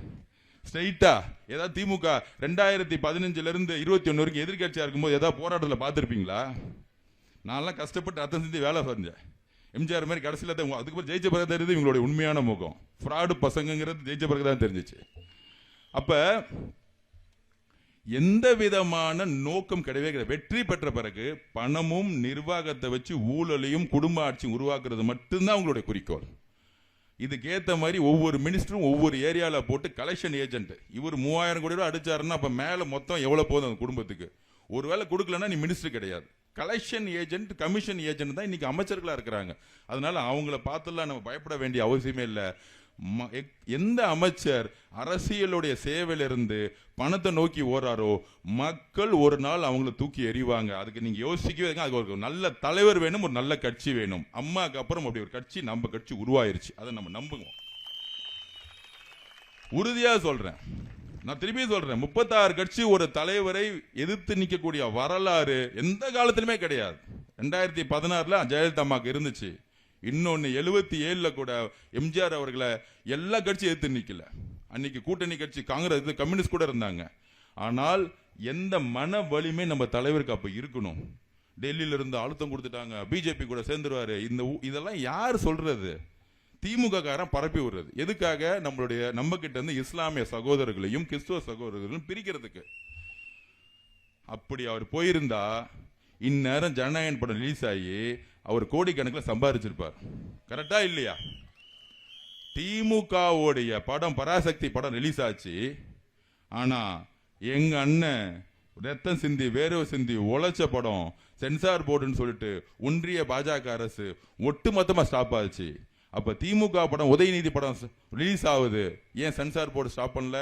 ஸ்ட்ரைட்டா ஏதாவது திமுக 2015ல இருந்து 21 வரைக்கும் எதிர்கட்சியா இருக்கும்போது ஏதாவது போராட்டத்தில் பார்த்துருப்பீங்களா? நான்லாம் கஷ்டப்பட்டு ரத்தம் செஞ்சு வேலை செஞ்சேன். எம்ஜிஆர் மாதிரி கடைசியில் அதுக்கப்புறம் ஜெயிச்ச பிறகு தெரியுது இவங்களுடைய உண்மையான முகம். ஃப்ராடு பசங்கிறது ஜெயிச்ச பிறகு தான் தெரிஞ்சிச்சு. அப்ப எந்த விதமான நோக்கம் கிடையவே கிடையாது. வெற்றி பெற்ற பிறகு பணமும் நிர்வாகத்தை வச்சு ஊழலையும் குடும்ப ஆட்சியும் உருவாக்குறது மட்டும்தான் உங்களுடைய குறிக்கோள். இதுக்கேற்ற மாதிரி ஒவ்வொரு மினிஸ்டரும் ஒவ்வொரு ஏரியாவில் போட்டு கலெக்ஷன் ஏஜென்ட், இவர் 3000 கோடி ரூபாய் அடிச்சாருன்னா அப்ப மேல மொத்தம் எவ்வளவு போதும் அந்த குடும்பத்துக்கு? ஒருவேளை கொடுக்கலன்னா நீ மினிஸ்டர் கிடையாது. கலெக்ஷன் ஏஜென்ட், கமிஷன் ஏஜென்ட் தான் இன்னைக்கு அமைச்சர்களா இருக்கிறாங்க. அதனால அவங்கள பார்த்துலாம் நம்ம பயப்பட வேண்டிய அவசியமே இல்லை. எந்த அமைச்சர் அரசியலுடைய சேவையிலிருந்து பணத்தை நோக்கி ஓடுறாரோ மக்கள் ஒரு நாள் அவங்கள தூக்கி எறிவாங்க. அதுக்கு நீங்க யோசிக்கவே, அதுக்கு ஒரு நல்ல தலைவர் வேணும், ஒரு நல்ல கட்சி வேணும். அம்மாக்கு அப்புறம் அப்படி ஒரு கட்சி, நம்ம கட்சி உருவாயிருச்சு. அதை நம்ம நம்புவோம். உறுதியா சொல்றேன், நான் திருப்பி சொல்றேன், 36 கட்சி ஒரு தலைவரை எதிர்த்து நிற்கக்கூடிய வரலாறு எந்த காலத்திலுமே கிடையாது. 2016ல ஜெயலலிதா அம்மாக்கு இருந்துச்சு. இன்னொன்னு 77ல கூட எம்ஜிஆர் அவர்களை எல்லா கட்சியும் எதிர்த்து நிக்கல. அன்னைக்கு கூட்டணி கட்சி காங்கிரஸ், கம்யூனிஸ்ட் கூட இருந்தாங்க. ஆனால் எந்த மன வலிமை நம்ம தலைவருக்கு அப்ப இருக்கணும். டெல்லியில இருந்து அழுத்தம் கொடுத்துட்டாங்க, பிஜேபி கூட சேர்ந்துருவாரு. இதெல்லாம் யார் சொல்றது? திமுக காரன் பரப்பி விடுறது எதுக்காக? நம்ம கிட்ட இருந்து இஸ்லாமிய சகோதரர்களையும் கிறிஸ்துவ சகோதரர்களையும் பிரிக்கிறதுக்கு. அப்படி அவர் போயிருந்தா இந்நேரம் ஜனநாயகன் படம் ரிலீஸ் ஆகி அவர் கோடிக்கணக்கில் சம்பாதிச்சிருப்பார். கரெக்டா இல்லையா? திமுகவுடைய படம் பராசக்தி படம் ரிலீஸ் ஆச்சு. ஆனா எங்க அண்ணன் ரத்தம் சிந்தி வேர்வை சிந்தி உழைச்ச படம் சென்சார் போர்டுன்னு சொல்லிட்டு ஒன்றிய பாஜக அரசு ஒட்டுமொத்தமா ஸ்டாப் ஆச்சு. அப்ப திமுக படம் உதயநிதி படம் ரிலீஸ் ஆகுது, ஏன் சென்சார் போர்டு ஸ்டாப் பண்ணல?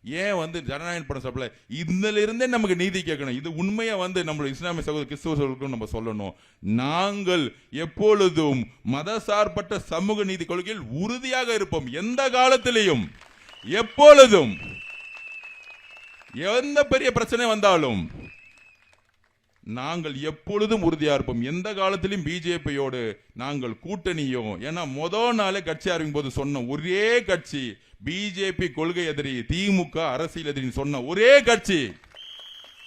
ஏன் ஜனநாயக படம் ஸ்டாப் பண்ணல? இதுல இருந்தே நமக்கு நீதி கேட்கணும். இது உண்மையா நம்மளுடைய இஸ்லாமிய சகோதர கிறிஸ்தவர்களுக்கும் நம்ம சொல்லணும். நாங்கள் எப்பொழுதும் மதசார்பற்ற சமூக நீதி கொள்கையில் உறுதியாக இருப்போம். எந்த காலத்திலையும் எப்பொழுதும் எந்த பெரிய பிரச்சனை வந்தாலும் நாங்கள் எப்பொழுதும் உறுதியா இருப்போம். எந்த காலத்திலும் பிஜேபியோடு நாங்கள் கூட்டணியும். ஏன்னா முதல் நாளே கட்சி ஆரம்பிக்கும் போது சொன்ன ஒரே கட்சி பிஜேபி கொள்கை எதிரி, திமுக அரசியல் எதிரி சொன்ன ஒரே கட்சி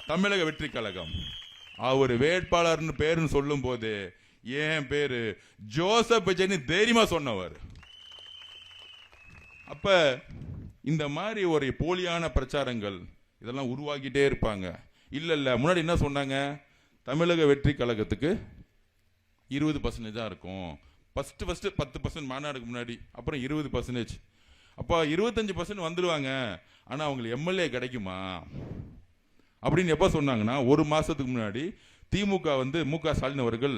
தமிழக வெற்றி கழகம். அவர் வேட்பாளர்னு பேருன்னு சொல்லும் போது என் பேரு ஜோசப் விஜய்னு தைரியமா சொன்னவர். அப்ப இந்த மாதிரி ஒரு போலியான பிரச்சாரங்கள் இதெல்லாம் உருவாக்கிட்டே இருப்பாங்க. இல்ல முன்னாடி என்ன சொன்னாங்க? தமிழக வெற்றி கழகத்துக்கு 20% தான் இருக்கும். ஃபர்ஸ்ட் 10% மாநாடுக்கு முன்னாடி, அப்புறம் 20%. அப்போ 25% வந்துடுவாங்க. ஆனா அவங்களுக்கு எம்எல்ஏ கிடைக்குமா அப்படின்னு எப்ப சொன்னாங்கன்னா, ஒரு மாசத்துக்கு முன்னாடி திமுக மு.க. ஸ்டாலின் அவர்கள்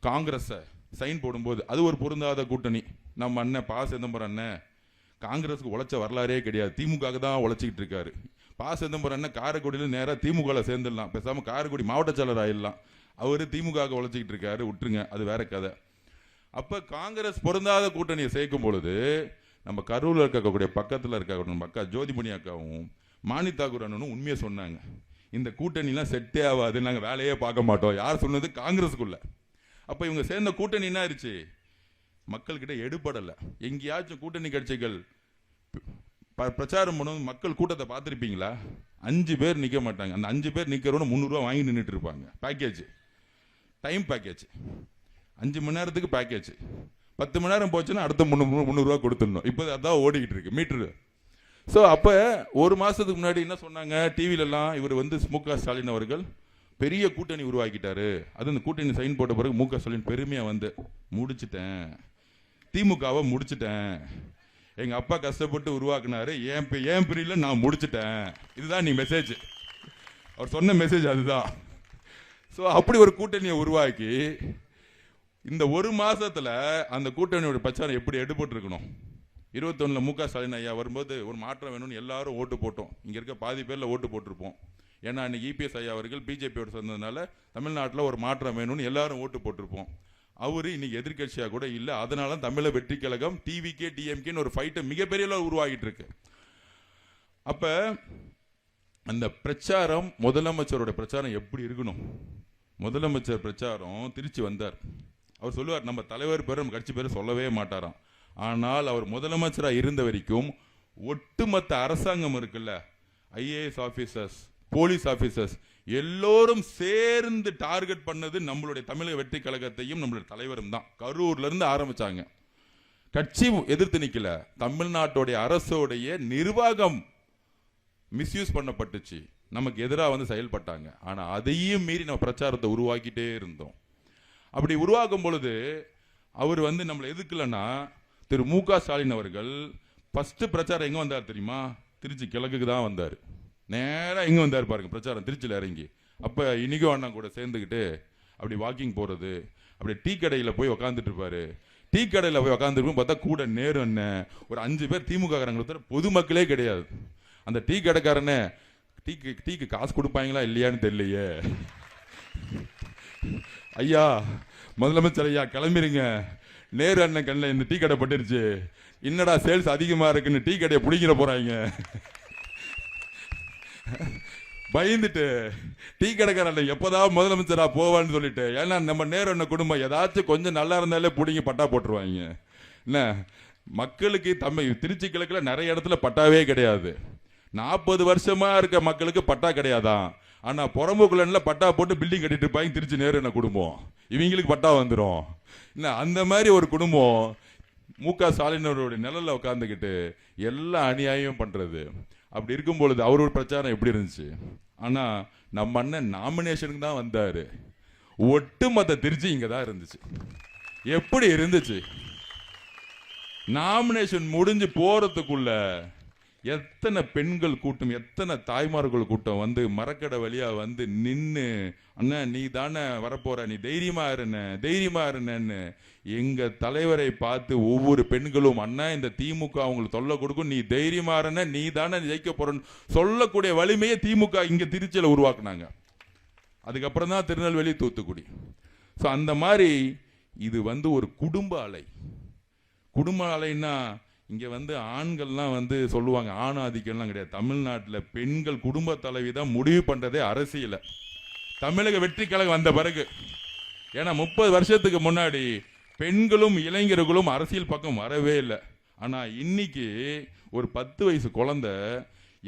காங்கிரஸ் சைன் போடும்போது, அது ஒரு பொருந்தாத கூட்டணி. நம்ம அண்ணன் ப. சிதம்பரம் அண்ணன் காங்கிரஸுக்கு உழைச்ச வரலாறே கிடையாது, திமுக தான் உழைச்சிக்கிட்டு இருக்காரு. ப. சிதம்பரம் அண்ணன் காரைக்குடியில் நேராக திமுக சேர்ந்துடலாம், பேசாம காரைக்குடி மாவட்ட செயலர் ஆயிடலாம். அவரு திமுக உழைச்சிக்கிட்டு இருக்காரு, விட்டுருங்க, அது வேற கதை. அப்ப காங்கிரஸ் பொருந்தாத கூட்டணியை சேர்க்கும் பொழுது நம்ம கரூர்ல இருக்கக்கூடிய பக்கத்தில் இருக்க அக்கா ஜோதிமணி அக்காவும் மாணி தாக்கூர் அண்ணனும் உண்மையை சொன்னாங்க. இந்த கூட்டணிலாம் செட்டே ஆகாது, நாங்கள் வேலையே பார்க்க மாட்டோம். யார் சொன்னது? காங்கிரஸுக்குள்ள. அப்ப இவங்க சேர்ந்த கூட்டணி என்ன ஆயிடுச்சு? மக்கள்கிட்ட எடுபடலை. எங்கேயாச்சும் கூட்டணி கட்சிகள் பிரச்சாரம் பண்ணும் மக்கள் கூட்டத்தை பார்த்துருப்பீங்களா? 5 பேர் நிற்க மாட்டாங்க. அந்த 5 பேர் நிற்கிறோன்னு 300 ரூபா வாங்கி நின்றுட்டு இருப்பாங்க. பேக்கேஜ், டைம் பேக்கேஜ், 5 மணி நேரத்துக்கு பேக்கேஜ். 10 மணி நேரம் போச்சுன்னா அடுத்த 300 ரூபா கொடுத்துடணும். இப்போ அதான் ஓடிக்கிட்டு இருக்கு மீட்டரு. ஸோ அப்போ ஒரு மாதத்துக்கு முன்னாடி என்ன சொன்னாங்க டிவிலெல்லாம்? இவர் மு.க. ஸ்டாலின் அவர்கள் பெரிய கூட்டணி உருவாக்கிட்டாரு. அது அந்த கூட்டணி சைன் போட்ட பிறகு மு.க. ஸ்டாலின் பெருமையாக முடிச்சிட்டேன், திமுகவை முடிச்சிட்டேன், எங்க அப்பா கஷ்டப்பட்டு உருவாக்குனாரு, என் பிரியில நான் முடிச்சிட்டேன். இதுதான் நீ மெசேஜ், அவர் சொன்ன மெசேஜ் அதுதான். ஸோ அப்படி ஒரு கூட்டணியை உருவாக்கி இந்த ஒரு மாசத்துல அந்த கூட்டணியோட பிரச்சாரம் எப்படி எடுபட்டு இருக்கணும்? 21 மு.க. ஸ்டாலின் ஐயா வரும்போது ஒரு மாற்றம் வேணும்னு எல்லாரும் ஓட்டு போட்டோம். இங்க இருக்க பாதி பேர்ல ஓட்டு போட்டிருப்போம். ஏன்னா அன்னைக்கு இபிஎஸ் ஐயா அவர்கள் பிஜேபியோட சேர்ந்ததுனால தமிழ்நாட்டில் ஒரு மாற்றம் வேணும்னு எல்லாரும் ஓட்டு போட்டிருப்போம். அவரு இன்னைக்கு எதிர்கட்சியா கூட இல்லை. அதனால தமிழக வெற்றி கழகம் டிவிகே டிஎம்கேன்னு ஒரு ஃபைட்டை மிகப்பெரிய அளவு உருவாகிட்டு இருக்கு. அப்ப அந்த பிரச்சாரம், முதலமைச்சரோட பிரச்சாரம் எப்படி இருக்கணும்? முதலமைச்சர் பிரச்சாரம் திருச்சி வந்தார். அவர் சொல்லுவார், நம்ம தலைவர் பேர் நம்ம கட்சி பேர் சொல்லவே மாட்டாராம். ஆனால் அவர் முதலமைச்சராக இருந்த வரைக்கும் ஒட்டுமொத்த அரசாங்கம் இருக்குல்ல, ஐஏஎஸ் ஆபீசர்ஸ், போலீஸ் ஆபீசர்ஸ் எல்லோரும் சேர்ந்து டார்கெட் பண்ணது நம்மளுடைய தமிழக வெற்றி கழகத்தையும் நம்மளுடைய தலைவரும் தான். கரூர்ல இருந்து ஆரம்பிச்சாங்க. கட்சி எதிர்த்து நிக்கல, தமிழ்நாட்டுடைய அரசோடைய நிர்வாகம் மிஸ்யூஸ் பண்ணப்பட்டுச்சு, நமக்கு எதிராக செயல்பட்டாங்க. ஆனா அதையும் மீறி நம்ம பிரச்சாரத்தை உருவாக்கிட்டே இருந்தோம். அப்படி உருவாக்கும் பொழுது அவர் நம்மளை எதுக்கலன்னா, திரு மு.க. ஸ்டாலின் அவர்கள் ஃபர்ஸ்ட் பிரச்சாரம் எங்க வந்தார் தெரியுமா? திருச்சி கிழக்குக்கு தான் வந்தார். நேராக எங்கே வந்தார் பாருங்க பிரச்சாரம், திருச்சியில் இறங்கி. அப்போ இன்னைக்கும் அண்ணா கூட சேர்ந்துக்கிட்டு அப்படி வாக்கிங் போகிறது, அப்படி டீ கடையில் போய் உக்காந்துட்டு இருப்பாரு. டீ கடையில் போய் உக்காந்துருக்கும் பார்த்தா கூட நேரு அண்ணன், ஒரு 5 பேர் திமுக காரங்களை பொதுமக்களே கிடையாது. அந்த டீ கடைக்காரனே டீக்கு காசு கொடுப்பாங்களா இல்லையான்னு தெரியலையே, ஐயா முதலமைச்சர் ஐயா கிளம்பிருங்க, நேரு அண்ணன் கண்ணில் இந்த டீ கடை பட்டுருச்சு, என்னடா சேல்ஸ் அதிகமாக இருக்குன்னு டீ கடையை பிடிக்கிற போறாங்க. பயந்துட்டு டீ கடைக்காரன் எப்போதான் முதலமைச்சரா போவான்னு சொல்லிட்டு, ஏன்னா நம்ம நேரு அண்ணன் குடும்பம் ஏதாச்சும் கொஞ்சம் நல்லா இருந்தாலே பிடிங்கி பட்டா போட்டுருவாங்க. என்ன மக்களுக்கு திருச்சி கிழக்குல நிறைய இடத்துல பட்டாவே கிடையாது. 40 வருஷமா இருக்க மக்களுக்கு பட்டா கிடையாதான். ஆனா புறம்போக்குள்ள பட்டா போட்டு பில்டிங் கட்டிட்டு இருப்பாங்க திருச்சி நேரு அண்ணன் குடும்பம். இவங்களுக்கு பட்டா வந்துடும். என்ன அந்த மாதிரி ஒரு குடும்பம் ஸ்டாலினோட நிழல்ல உட்காந்துக்கிட்டு எல்லா அநியாயம் பண்றது. அப்படி இருக்கும் பொழுது அவரோட பிரச்சாரம் எப்படி இருந்துச்சு? ஆனா நம்ம அண்ணன் நாமினேஷனுக்கு தான் வந்தாரு. ஒட்டுமொத்த திருச்சி இங்க தான் இருந்துச்சு. எப்படி இருந்துச்சு? நாமினேஷன் முடிஞ்சு போறதுக்குள்ள எத்தனை பெண்கள் கூட்டம், எத்தனை தாய்மார்கள் கூட்டம் வந்து மரக்கடை வழியா வந்து நின்று, அண்ணன் நீ தானே வரப்போற, நீ தைரியமா இருன்னு எங்க தலைவரை பார்த்து ஒவ்வொரு பெண்களும், அண்ணா இந்த திமுக அவங்களுக்கு தொல்லை கொடுக்கும், நீ தைரியமா இருன, நீ தானே ஜெயிக்க போறன்னு சொல்லக்கூடிய வலிமையை திமுக இங்க திருச்சியில உருவாக்குனாங்க. அதுக்கப்புறம் தான் திருநெல்வேலி, தூத்துக்குடி. ஸோ அந்த மாதிரி இது வந்து ஒரு குடும்ப அலை. குடும்ப அலைன்னா இங்கே வந்து ஆண்கள்லாம் வந்து சொல்லுவாங்க, ஆணாதிக்கம்லாம் கிடையாது. தமிழ்நாட்டில் பெண்கள் குடும்ப தலைவி தான் முடிவு பண்ணுறதே அரசியல. தமிழக வெற்றி கழகம் வந்த பிறகு, ஏன்னா 30 வருஷத்துக்கு முன்னாடி பெண்களும் இளைஞர்களும் அரசியல் பக்கம் வரவே இல்லை. ஆனால் இன்னைக்கு ஒரு 10 வயசு குழந்தை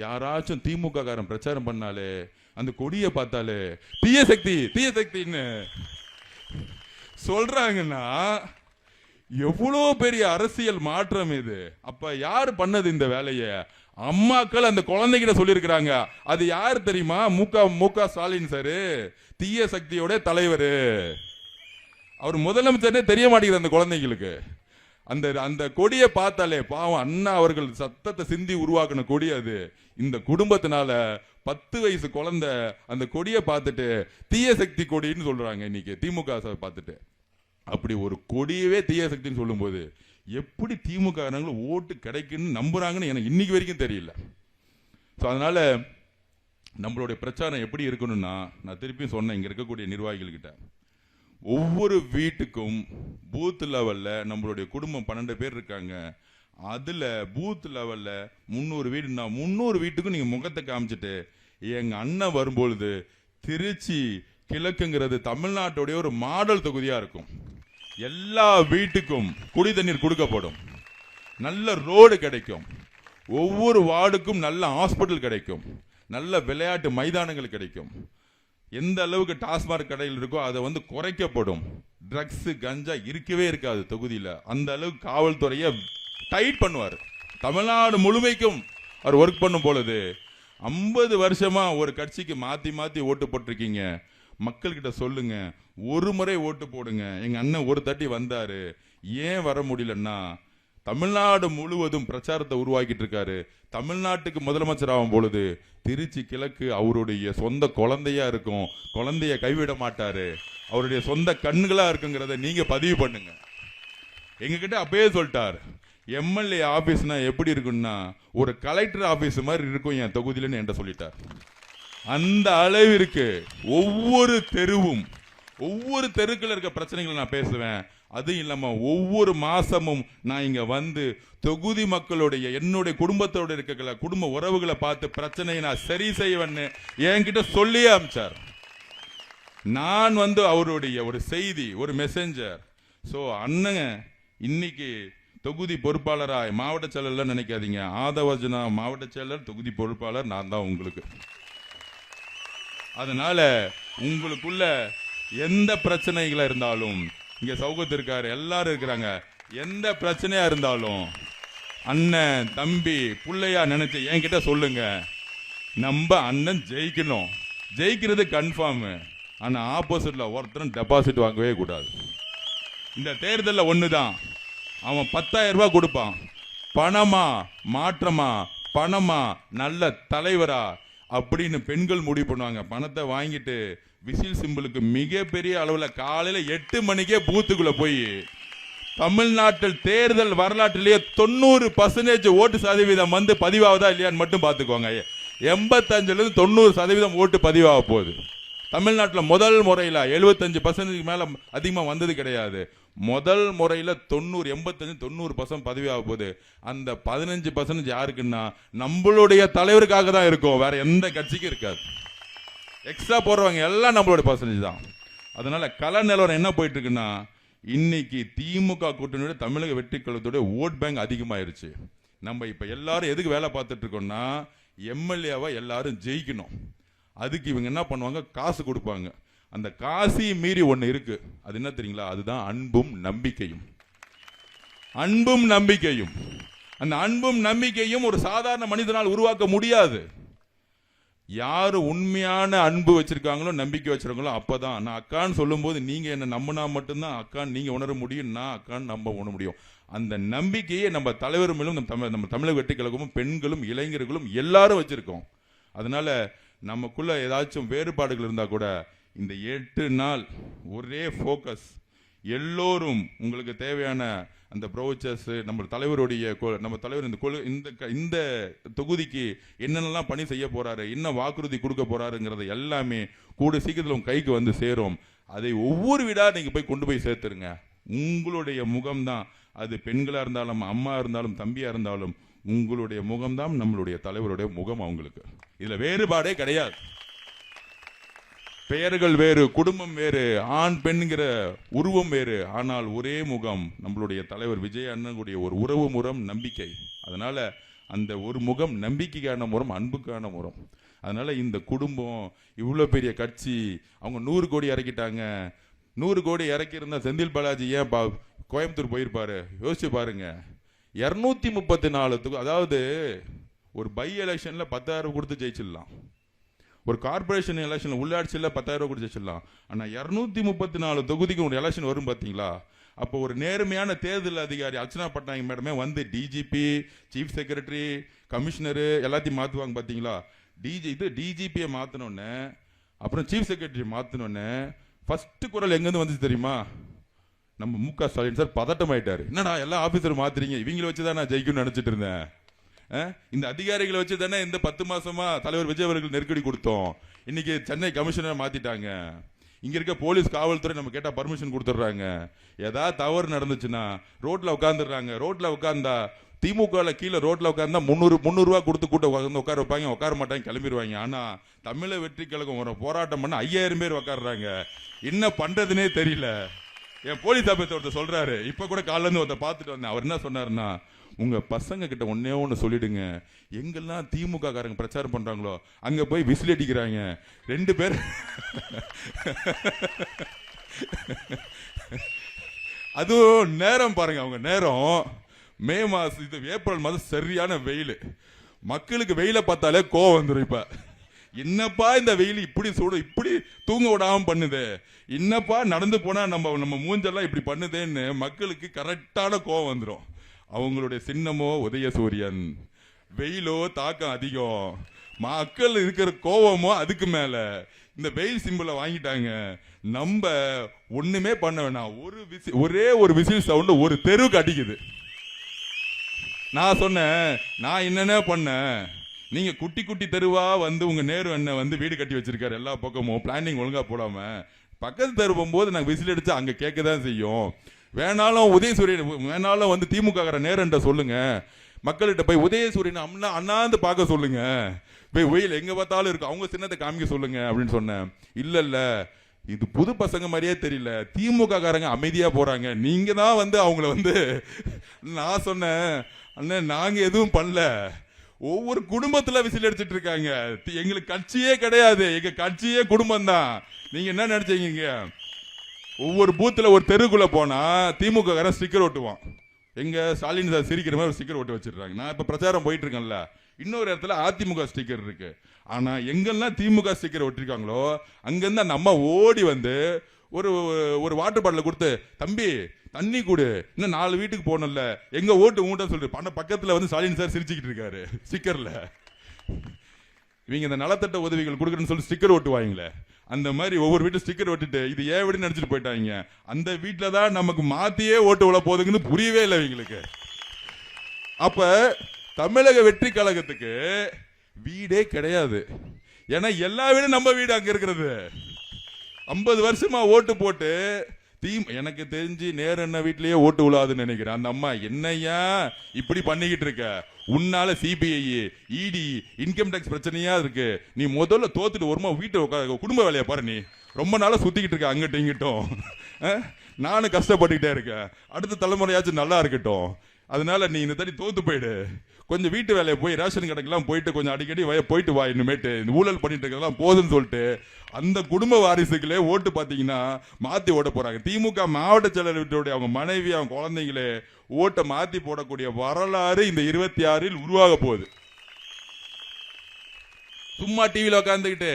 யாராச்சும் திமுக காரன் பிரச்சாரம் பண்ணாலே, அந்த கொடியை பார்த்தாலே தீய சக்தின்னு சொல்றாங்கன்னா எவ்வளோ பெரிய அரசியல் மாற்றம் இது. அப்ப யார் பண்ணது இந்த வேலையை? அம்மாக்கள் அந்த குழந்தைகிட்ட சொல்லியிருக்கிறாங்க. அது யார் தெரியுமா? முக ஸ்டாலின் சார், தீய சக்தியோட தலைவர். அவர் முதலமைச்சர்னே தெரிய மாட்டேங்குது அந்த குழந்தைங்களுக்கு. அந்த கொடியை பார்த்தாலே பாவம், அண்ணா அவர்கள் சத்தத்தை சிந்தி உருவாக்கின கொடி அது. இந்த குடும்பத்தினால 10 வயசு குழந்தை அந்த கொடியை பார்த்துட்டு தீய சக்தி கொடின்னு சொல்றாங்க இன்னைக்கு திமுக பார்த்துட்டு. அப்படி ஒரு கொடியவே தீய சக்தின்னு சொல்லும்போது எப்படி திமுக ஓட்டு கிடைக்குன்னு நம்புறாங்கன்னு எனக்கு இன்னைக்கு வரைக்கும் தெரியல. ஸோ அதனால நம்மளுடைய பிரச்சாரம் எப்படி இருக்கணும்னா, நான் திருப்பியும் சொன்னேன் இங்க இருக்கக்கூடிய நிர்வாகிகள்கிட்ட, ஒவ்வொரு வீட்டுக்கும் பூத் லெவல்ல நம்மளுடைய குடும்பம் 12 பேர் இருக்காங்க. அதுல பூத் லெவல்ல 300 வீடுனா 300 வீட்டுக்கும் நீங்க முகத்தை காமிச்சிட்டு, எங்க அண்ணன் வரும்பொழுது திருச்சி கிழக்குங்கிறது தமிழ்நாட்டுடைய ஒரு மாடல் தொகுதியா இருக்கும். எல்லா வீட்டுக்கும் குடி தண்ணீர் கொடுக்கப்படும், நல்ல ரோடு கிடைக்கும், ஒவ்வொரு வார்டுக்கும் நல்ல ஹாஸ்பிட்டல் கிடைக்கும், நல்ல விளையாட்டு மைதானங்கள் கிடைக்கும். எந்த அளவுக்கு டாஸ்மாக் கடைகள் இருக்கோ அதை வந்து குறைக்கப்படும். ட்ரக்ஸ் கஞ்சா இருக்கவே இருக்காது தொகுதியில். அந்த அளவுக்கு காவல்துறையை டைட் பண்ணுவார். தமிழ்நாடு முழுமைக்கும் அவர் ஒர்க் பண்ணும் பொழுது 50 வருஷமா ஒரு கட்சிக்கு மாத்தி ஓட்டு போட்டிருக்கீங்க. மக்கள்கிட்ட சொல்லுங்க, ஒரு முறை ஓட்டு போடுங்க. எங்க அண்ணன் ஒரு தட்டி வந்தாரு, ஏன் வர முடியலன்னா தமிழ்நாடு முழுவதும் பிரச்சாரத்தை உருவாக்கிட்டு இருக்காரு. தமிழ்நாட்டுக்கு முதலமைச்சர் ஆகும் பொழுது திருச்சி கிழக்கு அவருடைய சொந்த குழந்தையா இருக்கும், குழந்தைய கைவிட மாட்டாரு, அவருடைய சொந்த கண்களா இருக்குங்கிறத நீங்க பதிவு பண்ணுங்க. எங்ககிட்ட அப்பயே சொல்லிட்டார், எம்எல்ஏ ஆபீஸ்னா எப்படி இருக்குன்னா ஒரு கலெக்டர் ஆபீஸ் மாதிரி இருக்கும் என் தொகுதியிலன்னு என்கிட்ட சொல்லிட்டார். அந்த அளவிற்கு ஒவ்வொரு தெருவும், ஒவ்வொரு தெருக்கள் இருக்க பிரச்சனைகளை நான் பேசுவேன். அது இல்லாம ஒவ்வொரு மாசமும் நான் இங்க வந்து தொகுதி மக்களுடைய, என்னுடைய குடும்பத்தோட இருக்க குடும்ப உறவுகளை பார்த்து பிரச்சனையை நான் சரி செய்வேன்னு என்கிட்ட சொல்லி அமிச்சார். நான் வந்து அவருடைய ஒரு செய்தி, ஒரு மெசேஞ்சர். ஸோ அண்ணங்க இன்னைக்கு தொகுதி பொறுப்பாளராய், மாவட்ட செயலர் நினைக்காதீங்க, ஆதவர்ஜனா மாவட்ட செயலர், தொகுதி பொறுப்பாளர் நான் தான் உங்களுக்கு. அதனால உங்களுக்குள்ள எந்த பிரச்சனைகளா இருந்தாலும், இங்க சௌகத் இருக்காரு, எல்லாரும் இருக்கிறாங்க, எந்த பிரச்சனையா இருந்தாலும் அண்ணன் தம்பி பிள்ளையா நினைச்சு என்கிட்ட சொல்லுங்க. நம்ம அண்ணன் ஜெயிக்கணும், ஜெயிக்கிறது கன்ஃபார்ம். ஆனா ஆப்போசிட்ல ஒருத்தரும் டெபாசிட் வாங்கவே கூடாது. இந்த தேர்தலில் ஒண்ணுதான், அவன் 10,000 ரூபாய் கொடுப்பான், பணமா மாற்றமா, பணமா நல்ல தலைவரா அப்படின்னு பெண்கள் முடிவு பண்ணுவாங்க. பணத்தை வாங்கிட்டு விசில் சிம்பிளுக்கு மிகப்பெரிய அளவில் காலையில் 8 மணிக்கே பூத்துக்குள்ள போய் தமிழ்நாட்டில் தேர்தல் வரலாற்றிலேயே 90% ஓட்டு சதவீதம் வந்து பதிவாகுதா இல்லையான்னு மட்டும் பார்த்துக்கோங்க. 85% 90% ஓட்டு பதிவாக போகுது. தமிழ்நாட்டில் முதல் முறையில் 75% மேல அதிகமாக வந்தது கிடையாது. முதல் முறையில் 85-90% பதிவாக போகுது. அந்த 15% யாருக்குன்னா நம்மளுடைய தலைவருக்காக தான் இருக்கும், வேற எந்த கட்சிக்கும் இருக்காது. எக்ஸ்ட்ரா போடுறவங்க எல்லாம் நம்மளுடைய பர்சன்டேஜ் தான். அதனால கள நிலவரம் என்ன போயிட்டு இருக்குன்னா, இன்னைக்கு திமுக கூட்டணியோட தமிழக வெற்றி கழகத்தோட ஓட் பேங்க் அதிகமாயிருச்சு. நம்ம இப்ப எல்லாரும் எதுக்கு வேலை பார்த்துட்டு இருக்கோம்னா, எம்எல்ஏவா எல்லாரும் ஜெயிக்கணும். அதுக்கு இவங்க என்ன பண்ணுவாங்க, காசு கொடுப்பாங்க. அந்த காசையும் மீறி ஒன்று இருக்கு, அது என்ன தெரியுங்களா? அதுதான் அன்பும் நம்பிக்கையும். அன்பும் நம்பிக்கையும். அந்த அன்பும் நம்பிக்கையும் ஒரு சாதாரண மனிதனால் உருவாக்க முடியாது. யாரு உண்மையான அன்பு வச்சிருக்காங்களோ, நம்பிக்கை வச்சிருக்காங்களோ, அப்பதான் நான் அக்கான்னு சொல்லும் போது நீங்க என்ன நம்பினா மட்டும்தான் அக்கான்னு நீங்க உணர முடியும், நான் அக்கான்னு நம்ப உணர முடியும். அந்த நம்பிக்கையை நம்ம தலைவர் மேலும் நம்ம தமிழக வெற்றி கழகமும் பெண்களும் இளைஞர்களும் எல்லாரும் வச்சிருக்கோம். அதனால நமக்குள்ள ஏதாச்சும் வேறுபாடுகள் இருந்தா கூட இந்த 8 நாள் ஒரே ஃபோக்கஸ், எல்லோரும் உங்களுக்கு தேவையான அந்த ப்ரௌச்சர்ஸ், நம்ம தலைவருடைய நம்ம தலைவர் இந்த தொகுதிக்கு என்னென்னலாம் பணி செய்ய போறாரு, என்ன வாக்குறுதி கொடுக்க போறாருங்கிறத எல்லாமே கூட சீக்கிரத்தில் உங்க கைக்கு வந்து சேரும். அதை ஒவ்வொரு வீடா நீங்க போய் கொண்டு போய் சேர்த்துருங்க. உங்களுடைய முகம்தான், அது பெண்களா இருந்தாலும் அம்மா இருந்தாலும் தம்பியா இருந்தாலும், உங்களுடைய முகம்தான் நம்மளுடைய தலைவருடைய முகம். அவங்களுக்கு இதுல வேறுபாடே கிடையாது. பெயர்கள் வேறு, குடும்பம் வேறு, ஆண் பெண்ங்கிற உருவம் வேறு, ஆனால் ஒரே முகம் நம்மளுடைய தலைவர் விஜய் அண்ணனுடைய ஒரு உறவு முறம், நம்பிக்கை. அதனால அந்த ஒரு முகம் நம்பிக்கைக்கான முறம், அன்புக்கான முறம். அதனால இந்த குடும்பம் இவ்வளோ பெரிய கட்சி, அவங்க 100 கோடி இறக்கிட்டாங்க. 100 கோடி இறக்கி இருந்தா செந்தில் பாலாஜி ஏன் கோயம்புத்தூர் போயிருப்பாரு? யோசிச்சு பாருங்க. 234 அதாவது ஒரு பை எலெக்ஷன்ல 10,000 கொடுத்து ஜெயிச்சிடலாம், ஒரு கார்பரேஷன் எலெக்ஷன் உள்ளாட்சியில் 10,000 கொடுத்து ஜெயிச்சிடலாம். ஆனால் 234 தொகுதிக்கு ஒரு எலெக்ஷன் வரும் பார்த்தீங்களா? அப்போ ஒரு நேர்மையான தேர்தல் அதிகாரி அர்ச்சனா பட்நாயக் மேடமே வந்து டிஜிபி, சீஃப் செக்ரட்டரி, கமிஷனரு எல்லாத்தையும் மாற்றுவாங்க பார்த்தீங்களா? டிஜிபியை மாற்றினோன்னே, அப்புறம் சீஃப் செக்ரட்டரி மாற்றினோன்னே ஃபர்ஸ்ட் குரல் எங்கேருந்து வந்துச்சு தெரியுமா? நம்ம மு.க. ஸ்டாலின் சார் பதட்டம் ஆயிட்டாரு. என்னடா எல்லா ஆஃபீஸரும் மாத்துறீங்க, இவங்களை வச்சு தான் நான் ஜெயிக்கணும்னு நினைச்சிட்டு இருந்தேன். இந்த அதிகாரிகளை வச்சு தானே இந்த 10 மாசமா தலைவர் விஜய் அவர்கள் நெருக்கடி கொடுத்தோம். இன்னைக்கு சென்னை கமிஷனர் மாத்திட்டாங்க. இங்க இருக்க போலீஸ் காவல்துறை நம்ம கேட்டா பர்மிஷன் கொடுத்துட்றாங்க. ஏதாவது தவறு நடந்துச்சுன்னா ரோட்ல உட்காந்துடுறாங்க. ரோட்ல உட்காந்தா திமுக கீழே ரோட்ல உட்காந்தா 300 ரூபா கொடுத்து உட்கார வைப்பாங்க, உட்கார மாட்டாங்க, கிளம்பிடுவாங்க. ஆனா தமிழக வெற்றி கழகம் ஒரு போராட்டம் பண்ண 5000 பேர் உட்காடுறாங்க. என்ன பண்றதுன்னே தெரியல. என் போலீஸ் ஆபீசர் ஒருத்தர் சொல்றாரு, இப்ப கூட காலைல இருந்து ஒருத்தர் பார்த்துட்டு வந்தேன். அவர் என்ன சொன்னாருன்னா, உங்க பசங்க கிட்ட ஒண்ணு சொல்லிடுங்க, எங்கெல்லாம் திமுக காரங்க பிரச்சாரம் பண்றாங்களோ அங்க போய் விசில் அடிக்கிறாங்க. 2 பேர் அதுவும் நேரம் பாருங்க, அவங்க நேரம் மே மாசம், இது ஏப்ரல் மாதம் சரியான வெயில். மக்களுக்கு வெயில பார்த்தாலே கோவம் வந்துடும். இப்ப என்னப்பா இந்த வெயில் இப்படி சூடு, இப்படி தூங்க விடாம பண்ணுது, என்னப்பா நடந்து போனா நம்ம மூஞ்செல்லாம் இப்படி பண்ணுதேன்னு மக்களுக்கு கரெக்டான கோவம் வந்துடும். அவங்களுடைய சின்னமோ உதயசூரியன், வெயிலோ தாக்கம் அதிகம், மக்கள் இருக்கிற கோவமோ அதுக்கு மேல. இந்த வெயில் சிம்பிளை வாங்கிட்டாங்க. நம்ம ஒண்ணுமே பண்ண வேணாம், ஒரே ஒரு விசில் சவுண்ட் ஒரு தெருவுக்கு அடிக்குது. நான் சொன்னேன், நான் என்னென்ன பண்ணேன், நீங்க குட்டி குட்டி தெருவா வந்து உங்க நேரு அண்ணன் வந்து வீடு கட்டி வச்சிருக்காரு எல்லா பக்கமும், பிளானிங் ஒழுங்கா போடாம. பக்கத்து தெரு போகும்போது நாங்கள் விசில் அடிச்சா அங்க கேட்கதான் செய்யும். வேணாலும் உதயசூரியன், வேணாலும் வந்து திமுக நேரண்ட சொல்லுங்க, மக்கள்கிட்ட போய் உதயசூரியன் அண்ணாந்து பார்க்க சொல்லுங்க, போய் வெயில் எங்க பார்த்தாலும் இருக்கு, அவங்க சின்னத்தை காமிக்க சொல்லுங்க அப்படின்னு சொன்னேன். இல்ல இது புது பசங்க மாதிரியே தெரியல, திமுக காரங்க அமைதியா போறாங்க, நீங்க தான் வந்து அவங்கள வந்து. நான் சொன்னேன், அண்ணன் நாங்க எதுவும் பண்ணல, ஒவ்வொரு குடும்பத்துல விசில் அடிச்சிட்டு இருக்காங்க, எங்களுக்கு கட்சியே கிடையாது, எங்க கட்சியே குடும்பம் தான். நீங்க என்ன நினைச்சீங்க? ஒவ்வொரு பூத்துல ஒரு தெருக்குள்ள போனா திமுக காரன் ஸ்டிக்கர் ஒட்டுவான், எங்க ஸ்டாலின் சார் சிரிக்கிற மாதிரி ஒரு ஸ்டிக்கர் ஒட்டு வச்சிருக்காங்க. நான் இப்ப பிரச்சாரம் போயிட்டு இருக்கேன்ல, இன்னொரு இடத்துல அதிமுக ஸ்டிக்கர் இருக்கு. ஆனா எங்கெல்லாம் திமுக ஸ்டிக்கர் ஒட்டிருக்காங்களோ அங்கிருந்து அந்த அம்மா ஓடி வந்து ஒரு வாட்டர் பாட்டில கொடுத்து, தம்பி தண்ணி கூடு, இன்னும் 4 வீட்டுக்கு போனல, எங்க ஓட்டு ஊட்ட சொல்லிட்டு பக்கத்துல வந்து ஸ்டாலின் சார் சிரிச்சுக்கிட்டு இருக்காரு ஸ்டிக்கர்ல. இவங்க இந்த நலத்தட்ட உதவிகள் கொடுக்குறேன்னு சொல்லி ஸ்டிக்கர் ஓட்டுவாங்களே, அந்த மாதிரி ஒவ்வொரு வீட்டு ஸ்டிக்கர் ஒட்டிட்டு இது ஏன் வீடு நினைச்சிட்டு போயிட்டாங்க. அந்த வீட்டுல தான் நமக்கு மாத்தியே ஓட்டு உள்ள போகுதுன்னு புரியவே இல்லை இவங்களுக்கு. அப்ப தமிழக வெற்றி கழகத்துக்கு வீடே கிடையாது. ஏன்னா எல்லா வீடும் நம்ம வீடு அங்க இருக்கிறது. 50 வருஷமா ஓட்டு போட்டு எனக்கு தெரிஞ்சு நேரண்ண வீட்லயே ஓட்டு விழாதுன்னு நினைக்கிறேன். அந்த அம்மா என்னையா இப்படி பண்ணிக்கிட்டு இருக்க, உன்னால சிபிஐ இடி இன்கம் டாக்ஸ் பிரச்சனையா இருக்கு, நீ முதல்ல தோத்துட்டு ஒருமா வீட்டை குடும்ப வேலையை பாரு, நீ ரொம்ப நாளா சுத்திக்கிட்டு இருக்க அங்கிட்டும் இங்கிட்டும், நானும் கஷ்டப்பட்டுக்கிட்டே இருக்கேன், அடுத்த தலைமுறையாச்சும் நல்லா இருக்கட்டும், அதனால நீ இந்த தடி தோத்து போயிடு, கொஞ்சம் வீட்டு வேலையை போய் ரேஷன் கடைக்கெல்லாம் போயிட்டு கொஞ்சம் அடிக்கடி போயிட்டு வா, இனிமேட்டு இந்த ஊழல் பண்ணிட்டு இருக்கலாம் போதுன்னு சொல்லிட்டு அந்த குடும்ப வாரிசுகளே ஓட்டு பார்த்தீங்கன்னா மாத்தி ஓட்ட போறாங்க. திமுக மாவட்ட செயலருடைய அவங்க மனைவி அவங்க குழந்தைங்களே ஓட்டை மாத்தி போடக்கூடிய வரலாறு இந்த 26 உருவாக போகுது. சும்மா டிவியில் உட்காந்துக்கிட்டு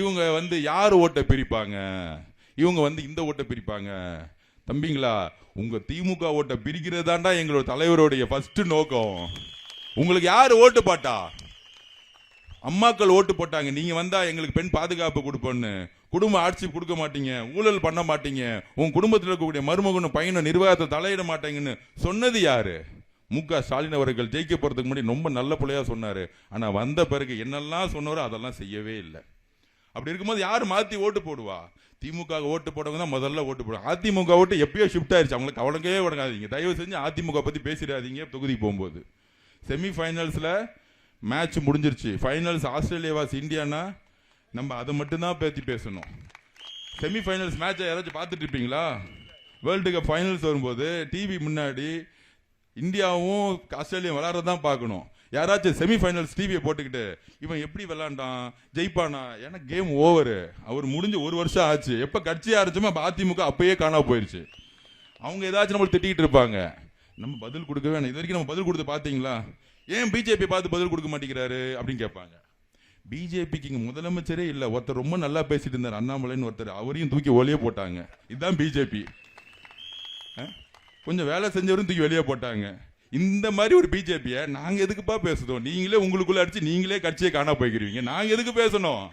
இவங்க யார் ஓட்டை பிரிப்பாங்க, இவங்க இந்த ஓட்டை பிரிப்பாங்க. தம்பிங்களா, உங்க திமுக ஓட்டை பிரிக்கிறதாண்டா எங்களோட தலைவருடைய ஃபர்ஸ்ட் நோக்கம். உங்களுக்கு யாரு ஓட்டு போட்டா? அம்மாக்கள் ஓட்டு போட்டாங்க. நீங்க வந்தா எங்களுக்கு பெண் பாதுகாப்பு கொடுப்போன்னு, குடும்ப ஆட்சி கொடுக்க மாட்டீங்க, ஊழல் பண்ண மாட்டீங்க, உங்க குடும்பத்தில் இருக்கக்கூடிய மருமகனும் பையனும் நிர்வாகத்தை தலையிட மாட்டீங்கன்னு சொன்னது யாரு? மு.க. ஸ்டாலின் அவர்கள் ஜெயிக்க போறதுக்கு முன்னாடி ரொம்ப நல்ல பிள்ளையா சொன்னாரு. ஆனா வந்த பிறகு என்னெல்லாம் சொன்னாரோ அதெல்லாம் செய்யவே இல்லை. அப்படி இருக்கும்போது யாரு மாத்தி ஓட்டு போடுவா? திமுக ஓட்டு போடவங்க தான் முதல்ல ஓட்டு போடுவாங்க. அதிமுக ஓட்டு எப்பயோ ஷிஃப்ட் ஆயிருச்சு. அவங்களுக்கு கவலைக்கவே விடாதீங்க. தயவு செஞ்சு அதிமுக பத்தி பேசிடாதீங்க. தொகுதிக்கு போகும்போது செமிஃபைனல்ஸ்ல மேட்ச் முடிஞ்சிருச்சு. ஃபைனல்ஸ் ஆஸ்திரேலியா வாஸ் இந்தியானா நம்ம அதை மட்டும்தான் பற்றி பேசணும். செமிஃபைனல்ஸ் மேட்சை யாராச்சும் பார்த்துட்டு இருப்பீங்களா? வேர்ல்டு கப் ஃபைனல்ஸ் வரும்போது டிவி முன்னாடி இந்தியாவும் ஆஸ்திரேலியா விளாட்றதான் பார்க்கணும். யாராச்சும் செமிஃபைனல்ஸ் டிவியை போட்டுக்கிட்டு இவன் எப்படி விளாண்டான் ஜெயிப்பானா, ஏன்னா கேம் ஓவரு, அவர் முடிஞ்சு 1 வருஷம் ஆச்சு. எப்போ கட்சி ஆரம்பிச்சோமோ அதிமுக அப்பயே காணாம போயிடுச்சு. அவங்க ஏதாச்சும் நம்மளுக்கு திட்டிகிட்டு இருப்பாங்க, நம்ம பதில் கொடுக்க வேணாம். இது வரைக்கும் நம்ம பதில் கொடுத்து பார்த்தீங்களா? ஏன் பிஜேபி பார்த்து பதில் கொடுக்க மாட்டேங்கிறாரு அப்படின்னு கேட்பாங்க. பிஜேபிக்கு இங்கே முதலமைச்சரே இல்லை. ஒருத்தர் ரொம்ப நல்லா பேசிட்டு இருந்தார், அண்ணாமலைன்னு ஒருத்தர், அவரையும் தூக்கி ஒளியே போட்டாங்க. இதுதான் பிஜேபி. கொஞ்சம் வேலை செஞ்சவரும் தூக்கி வெளியே போட்டாங்க. இந்த மாதிரி ஒரு பிஜேபியை நாங்க எதுக்குப்பா பேசுறோம்? நீங்களே உங்களுக்குள்ள அடிச்சு நீங்களே கட்சியை காணா போய்க்கிறீங்க. நாங்க எதுக்கு பேசணும்?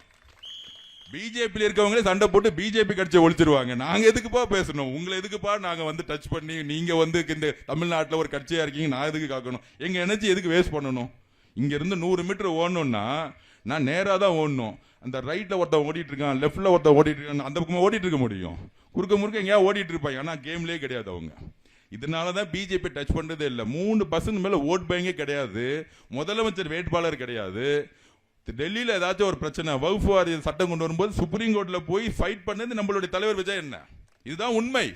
பிஜேபியில் இருக்கவங்களே சண்டை போட்டு பிஜேபி கட்சியை ஒழிச்சிருவாங்க. நாங்க எதுக்குப்பா பேசணும்? உங்களை எதுக்குப்பா நாங்க டச் பண்ணி நீங்க இந்த தமிழ்நாட்டில் ஒரு கட்சியா இருக்கீங்க, நான் எதுக்கு காக்கணும்? எங்க எனர்ஜி எதுக்கு வேஸ்ட் பண்ணணும்? இங்க இருந்து 100 மீட்டர் ஓடணும்னா நான் நேரா தான் ஓடணும். அந்த ரைட்ல ஒருத்தன் ஓடிட்டு இருக்கான், லெஃப்ட்ல ஒருத்தன் ஓடிட்டு இருக்கான், அந்த பக்கமா ஓடிட்டு இருக்க முடியும். குறுக்க முறுக்க எங்கேயா ஓடிட்டு இருப்பாங்க. ஆனா கேம்லயே கிடையாது அவங்க. இதனாலதான் பிஜேபி டச் பண்றதே இல்லை. 3% மேல ஓட் பேங்கே கிடையாது, முதலமைச்சர் வேட்பாளர் கிடையாது. டெல்லியில ஏதாச்சும் ஒரு பிரச்சனை, வகுப்பு வாரிய சட்டம் கொண்டு வரும்போது சுப்ரீம் கோர்ட்ல போய் ஃபைட் பண்ணது நம்மளுடைய தலைவர் விஜய். என்ன இதுதான் உண்மை.